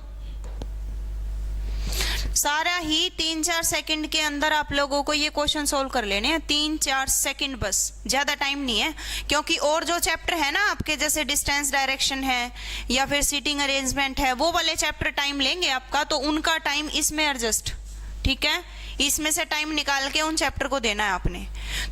सारा ही 3-4 सेकंड के अंदर आप लोगों को ये क्वेश्चन सोल्व कर लेने हैं, 3-4 सेकंड बस, ज्यादा टाइम नहीं है। क्योंकि और जो चैप्टर है ना आपके, जैसे डिस्टेंस डायरेक्शन है या फिर सीटिंग अरेंजमेंट है, वो वाले चैप्टर टाइम लेंगे आपका, तो उनका टाइम इसमें एडजस्ट, ठीक है, इसमें से टाइम निकाल के उन चैप्टर को देना है आपने।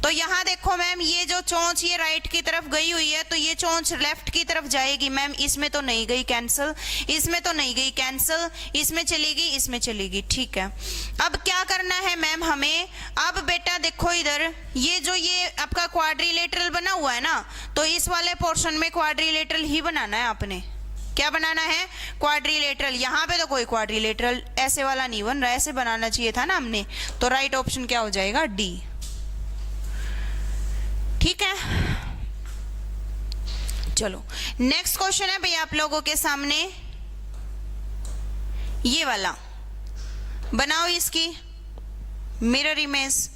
तो यहाँ देखो मैम, ये जो चोंच ये राइट की तरफ गई हुई है, तो ये चोंच लेफ्ट की तरफ जाएगी मैम, इसमें तो नहीं गई, कैंसिल, इसमें तो नहीं गई, कैंसिल, इसमें चलेगी, इसमें चलेगी, ठीक है। अब क्या करना है मैम हमें, अब बेटा देखो इधर, ये जो ये आपका क्वाड्रिलेटरल बना हुआ है ना, तो इस वाले पोर्शन में क्वाड्रिलेटरल ही बनाना है आपने। क्या बनाना है? क्वाड्रिलेटरल। यहाँ पे तो कोई क्वाड्रिलेटरल ऐसे वाला नहीं बन रहा, ऐसे बनाना चाहिए था ना हमने, तो राइट ऑप्शन क्या हो जाएगा? डी, ठीक है। चलो नेक्स्ट क्वेश्चन है भैया आप लोगों के सामने ये वाला, बनाओ इसकी मिरर इमेज।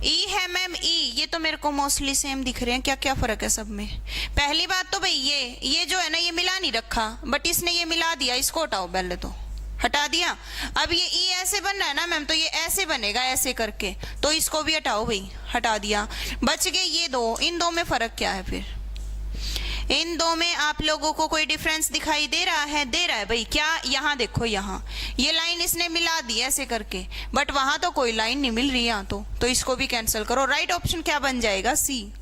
ई है मैम, ई, ये तो मेरे को मोस्टली सेम दिख रहे हैं, क्या क्या फर्क है सब में? पहली बात तो भाई ये जो है ना, ये मिला नहीं रखा, बट इसने ये मिला दिया, इसको हटाओ, पहले तो हटा दिया। अब ये ई ऐसे बन रहा है ना मैम, तो ये ऐसे बनेगा ऐसे करके, तो इसको भी हटाओ भाई, हटा दिया। बच गए ये दो, इन दो में फर्क क्या है फिर? इन दो में आप लोगों को कोई डिफरेंस दिखाई दे रहा है? दे रहा है भाई। क्या? यहाँ देखो, यहाँ ये लाइन इसने मिला दी ऐसे करके, बट वहां तो कोई लाइन नहीं मिल रही यहाँ तो इसको भी कैंसिल करो। राइट ऑप्शन क्या बन जाएगा? सी।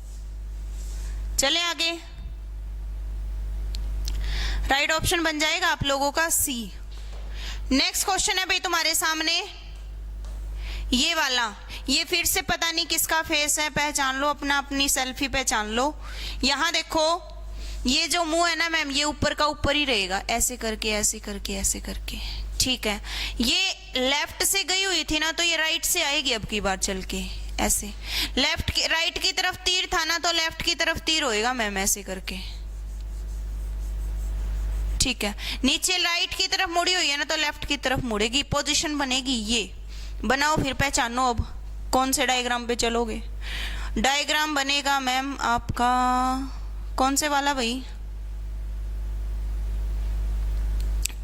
चले आगे, राइट ऑप्शन बन जाएगा आप लोगों का सी। नेक्स्ट क्वेश्चन है भाई तुम्हारे सामने ये वाला, ये फिर से पता नहीं किसका फेस है, पहचान लो अपना, अपनी सेल्फी पहचान लो। यहाँ देखो ये जो मुंह है ना मैम, ये ऊपर का ऊपर ही रहेगा, ऐसे करके ऐसे करके ऐसे करके, ठीक है। ये लेफ्ट से गई हुई थी ना, तो ये राइट से आएगी अब की बार चल के, ऐसे। लेफ्ट की राइट की तरफ तीर था ना, तो लेफ्ट की तरफ तीर होएगा मैम, ऐसे करके, ठीक है। नीचे राइट की तरफ मुड़ी हुई है ना, तो लेफ्ट की तरफ मुड़ेगी, पोजीशन बनेगी ये। बनाओ फिर, पहचानो अब कौन से डायग्राम पे चलोगे। डायग्राम बनेगा मैम आपका कौन से वाला भाई?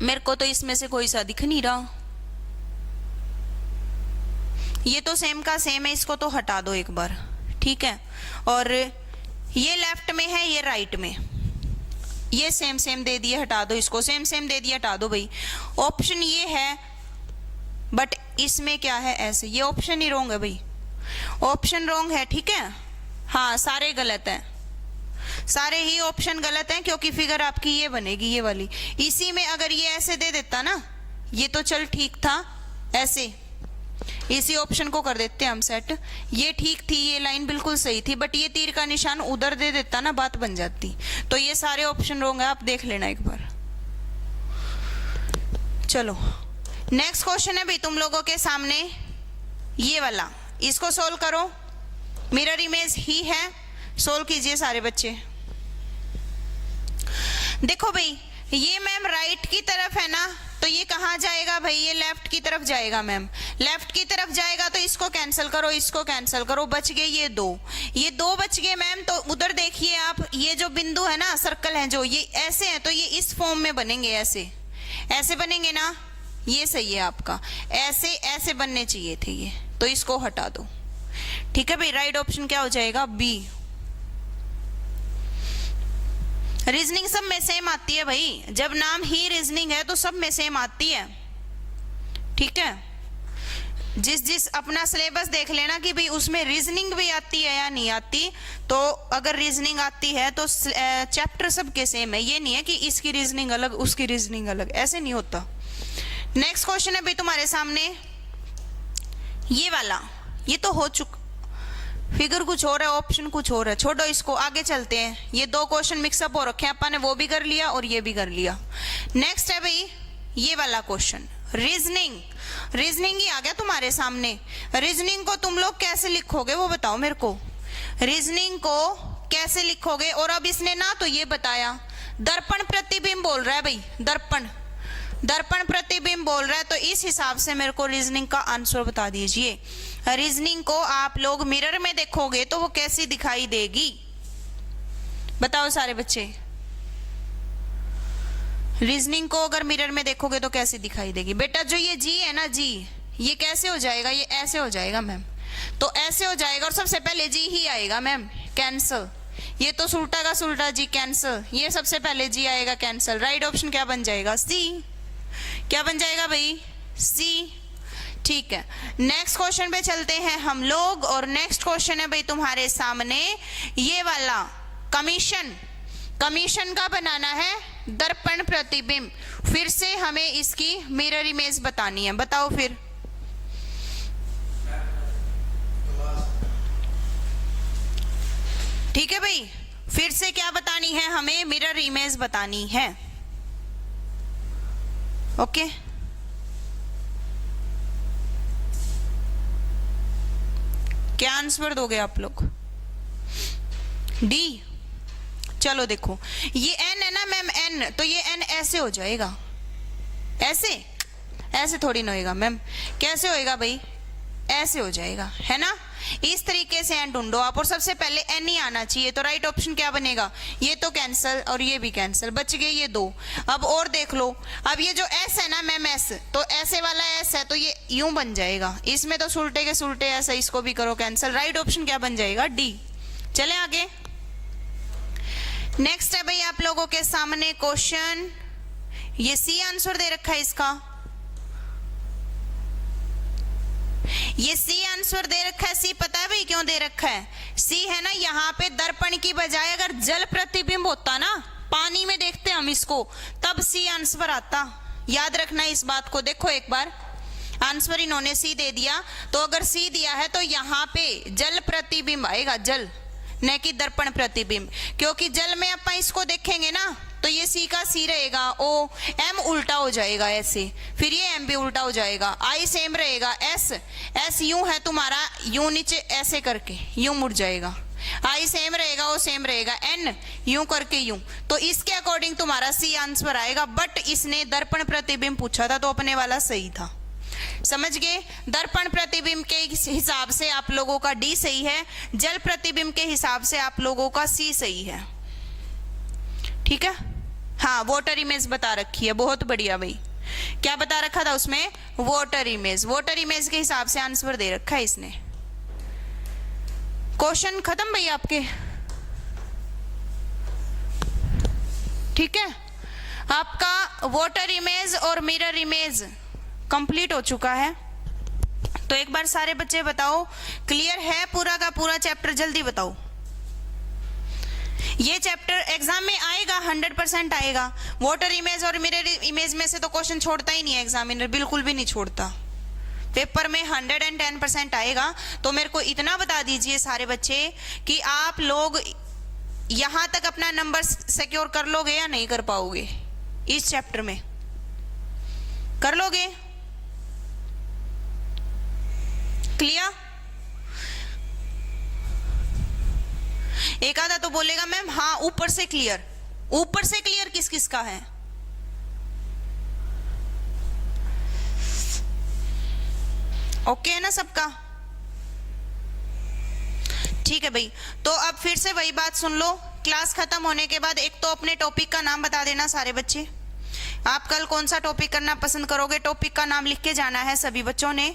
मेरे को तो इसमें से कोई सा दिख नहीं रहा, ये तो सेम का सेम है, इसको तो हटा दो एक बार, ठीक है। और ये लेफ्ट में है, ये राइट में, ये सेम सेम दे दिए, हटा दो इसको, सेम सेम दे दिए, हटा दो भाई। ऑप्शन ये है, बट इसमें क्या है ऐसे, ये ऑप्शन ही रॉन्ग है भाई, ऑप्शन रॉन्ग है, ठीक है। हाँ सारे गलत हैं, सारे ही ऑप्शन गलत हैं, क्योंकि फिगर आपकी ये बनेगी ये वाली। इसी में अगर ये ऐसे दे देता ना, ये तो चल ठीक था, ऐसे इसी ऑप्शन को कर देते हम सेट, ये ठीक थी, ये लाइन बिल्कुल सही थी, बट ये तीर का निशान उधर दे देता ना, बात बन जाती। तो ये सारे ऑप्शन रॉन्ग है, आप देख लेना एक बार। चलो नेक्स्ट क्वेश्चन है भाई तुम लोगों के सामने ये वाला, इसको सोल्व करो। मिरर इमेज ही है, सोल्व कीजिए सारे बच्चे। देखो भाई ये मैम राइट की तरफ है ना, तो ये कहाँ जाएगा भाई? ये लेफ्ट की तरफ जाएगा मैम, लेफ्ट की तरफ जाएगा, तो इसको कैंसिल करो, इसको कैंसिल करो, बच गए ये दो बच गए मैम। तो उधर देखिए आप, ये जो बिंदु है ना, सर्कल है जो, ये ऐसे है, तो ये इस फॉर्म में बनेंगे, ऐसे ऐसे बनेंगे ना, ये सही है आपका, ऐसे ऐसे बनने चाहिए थे ये, तो इसको हटा दो, ठीक है भाई। राइट ऑप्शन क्या हो जाएगा? बी। रीजनिंग सब में सेम आती है भाई, जब नाम ही रीजनिंग है तो सब में सेम आती है, ठीक है। जिस अपना सिलेबस देख लेना कि भाई उसमें रीजनिंग भी आती है या नहीं आती। तो अगर रीजनिंग आती है तो चैप्टर सबके सेम है, ये नहीं है कि इसकी रीजनिंग अलग उसकी रीजनिंग अलग, ऐसे नहीं होता। नेक्स्ट क्वेश्चन है भाई तुम्हारे सामने ये वाला, ये तो हो चुका, फिगर कुछ और है, ऑप्शन कुछ और है, छोड़ो इसको, आगे चलते हैं। ये दो क्वेश्चन मिक्सअप हो रखे हैं, अपन ने वो भी कर लिया और ये भी कर लिया। नेक्स्ट है भाई ये वाला क्वेश्चन, रीजनिंग ही आ गया तुम्हारे सामने। रीजनिंग को तुम लोग कैसे लिखोगे वो बताओ मेरे को, रीजनिंग को कैसे लिखोगे? और अब इसने ना तो ये बताया दर्पण प्रतिबिंब बोल रहा है भाई, दर्पण प्रतिबिंब बोल रहा है, तो इस हिसाब से मेरे को रीजनिंग का आंसर बता दीजिए। रीजनिंग को आप लोग मिरर में देखोगे तो वो कैसी दिखाई देगी, बताओ सारे बच्चे। रीजनिंग को अगर मिरर में देखोगे तो कैसी दिखाई देगी बेटा? जो ये जी है ना, जी, ये कैसे हो जाएगा? ये ऐसे हो जाएगा मैम, तो ऐसे हो जाएगा और सबसे पहले जी ही आएगा मैम, कैंसल। ये तो सुल्टा का सुल्टा जी, कैंसल। ये सबसे पहले जी आएगा, कैंसल। राइट ऑप्शन क्या बन जाएगा? सी। क्या बन जाएगा भाई? सी। ठीक है, नेक्स्ट क्वेश्चन पे चलते हैं हम लोग, और नेक्स्ट क्वेश्चन है भाई तुम्हारे सामने ये वाला, कमीशन का बनाना है दर्पण प्रतिबिंब। फिर से हमें इसकी मिरर इमेज बतानी है, बताओ फिर। ठीक है भाई, फिर से क्या बतानी है हमें? मिरर इमेज बतानी है। ओके, क्या आंसर दोगे आप लोग? डी। चलो देखो, ये एन है ना मैम, एन, तो ये एन ऐसे हो जाएगा, ऐसे थोड़ी ना होएगा मैम। कैसे होएगा भाई? ऐसे हो जाएगा, है ना। इस तरीके से एन ढूंढो आप, और सबसे पहले एन ही आना चाहिए। तो राइट ऑप्शन क्या बनेगा? ये तो कैंसल और ये भी कैंसल, बच गए ये दो। अब और देख लो, अब ये जो एस है ना मैम, एस, तो ऐसे वाला एस है तो ये यूं बन जाएगा। इसमें तो सुलटे के सुलटे ऐसा, इसको भी करो कैंसल। राइट ऑप्शन क्या बन जाएगा? डी। चले आगे। नेक्स्ट है भाई आप लोगों के सामने क्वेश्चन, ये सी आंसर दे रखा है इसका, ये सी आंसर दे रखा है। सी पता है भाई क्यों दे रखा है? सी है ना, यहाँ पे दर्पण की बजाय अगर जल प्रतिबिंब होता ना, पानी में देखते हम इसको, तब सी आंसर आता। याद रखना इस बात को। देखो एक बार, आंसर इन्होंने सी दे दिया, तो अगर सी दिया है तो यहाँ पे जल प्रतिबिंब आएगा, जल, न कि दर्पण प्रतिबिंब। क्योंकि जल में अपन इसको देखेंगे ना, तो ये सी का सी रहेगा, ओ एम उल्टा हो जाएगा ऐसे, फिर ये एम भी उल्टा हो जाएगा, आई सेम रहेगा, एस यूं है तुम्हारा, यूं नीचे ऐसे करके यूं मुड़ जाएगा, आई सेम रहेगा, ओ सेम रहेगा, एन यूं करके यूं। तो इसके अकॉर्डिंग तुम्हारा सी आंसर आएगा। बट इसने दर्पण प्रतिबिंब पूछा था तो अपने वाला सही था, समझ गए। दर्पण प्रतिबिंब के हिसाब से आप लोगों का डी सही है, जल प्रतिबिंब के हिसाब से आप लोगों का सी सही है। ठीक है, हाँ, वाटर इमेज बता रखी है, बहुत बढ़िया भाई। क्या बता रखा था उसमें? Water image. वाटर इमेज के हिसाब से आंसर दे रखा है इसने। क्वेश्चन खत्म भाई आपके? ठीक है, आपका वाटर इमेज और मिरर इमेज कंप्लीट हो चुका है। तो एक बार सारे बच्चे बताओ, क्लियर है पूरा का पूरा चैप्टर? जल्दी बताओ। ये चैप्टर एग्जाम में आएगा, 100% आएगा। वाटर इमेज और मिरर इमेज में से तो क्वेश्चन छोड़ता ही नहीं है एग्जामिनर, बिल्कुल भी नहीं छोड़ता। पेपर में 110% आएगा। तो मेरे को इतना बता दीजिए सारे बच्चे कि आप लोग यहां तक अपना नंबर सिक्योर कर लोगे या नहीं कर पाओगे? इस चैप्टर में कर लोगे? क्लियर? एक आधा तो बोलेगा मैम हाँ ऊपर से क्लियर। ऊपर से क्लियर किस किस का है? ओके है ना सबका? ठीक है भाई। तो अब फिर से वही बात सुन लो, क्लास खत्म होने के बाद एक तो अपने टॉपिक का नाम बता देना सारे बच्चे। आप कल कौन सा टॉपिक करना पसंद करोगे, टॉपिक का नाम लिख के जाना है सभी बच्चों ने,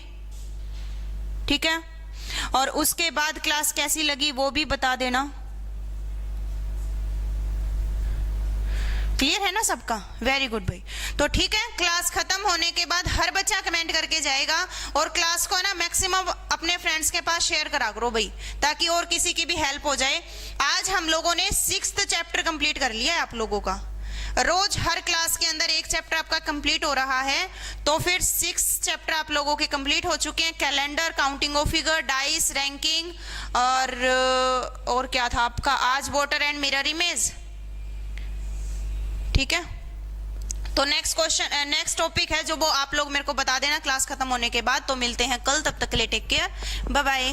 ठीक है? और उसके बाद क्लास कैसी लगी वो भी बता देना। क्लियर है ना सबका? वेरी गुड भाई। तो ठीक है, क्लास खत्म होने के बाद हर बच्चा कमेंट करके जाएगा और क्लास को ना मैक्सिमम अपने फ्रेंड्स के पास शेयर करा करो भाई, ताकि और किसी की भी हेल्प हो जाए। आज हम लोगों ने 6th चैप्टर कंप्लीट कर लिया है आप लोगों का। रोज हर क्लास के अंदर एक चैप्टर आपका कंप्लीट हो रहा है, तो फिर 6 चैप्टर आप लोगों के कंप्लीट हो चुके हैं। Calendar, counting of figure, dice, ranking और क्या था आपका आज? Water and mirror image. ठीक है, तो नेक्स्ट टॉपिक है जो वो आप लोग मेरे को बता देना क्लास खत्म होने के बाद। तो मिलते हैं कल, तब तक के लिए टेक केयर, बाय बाय।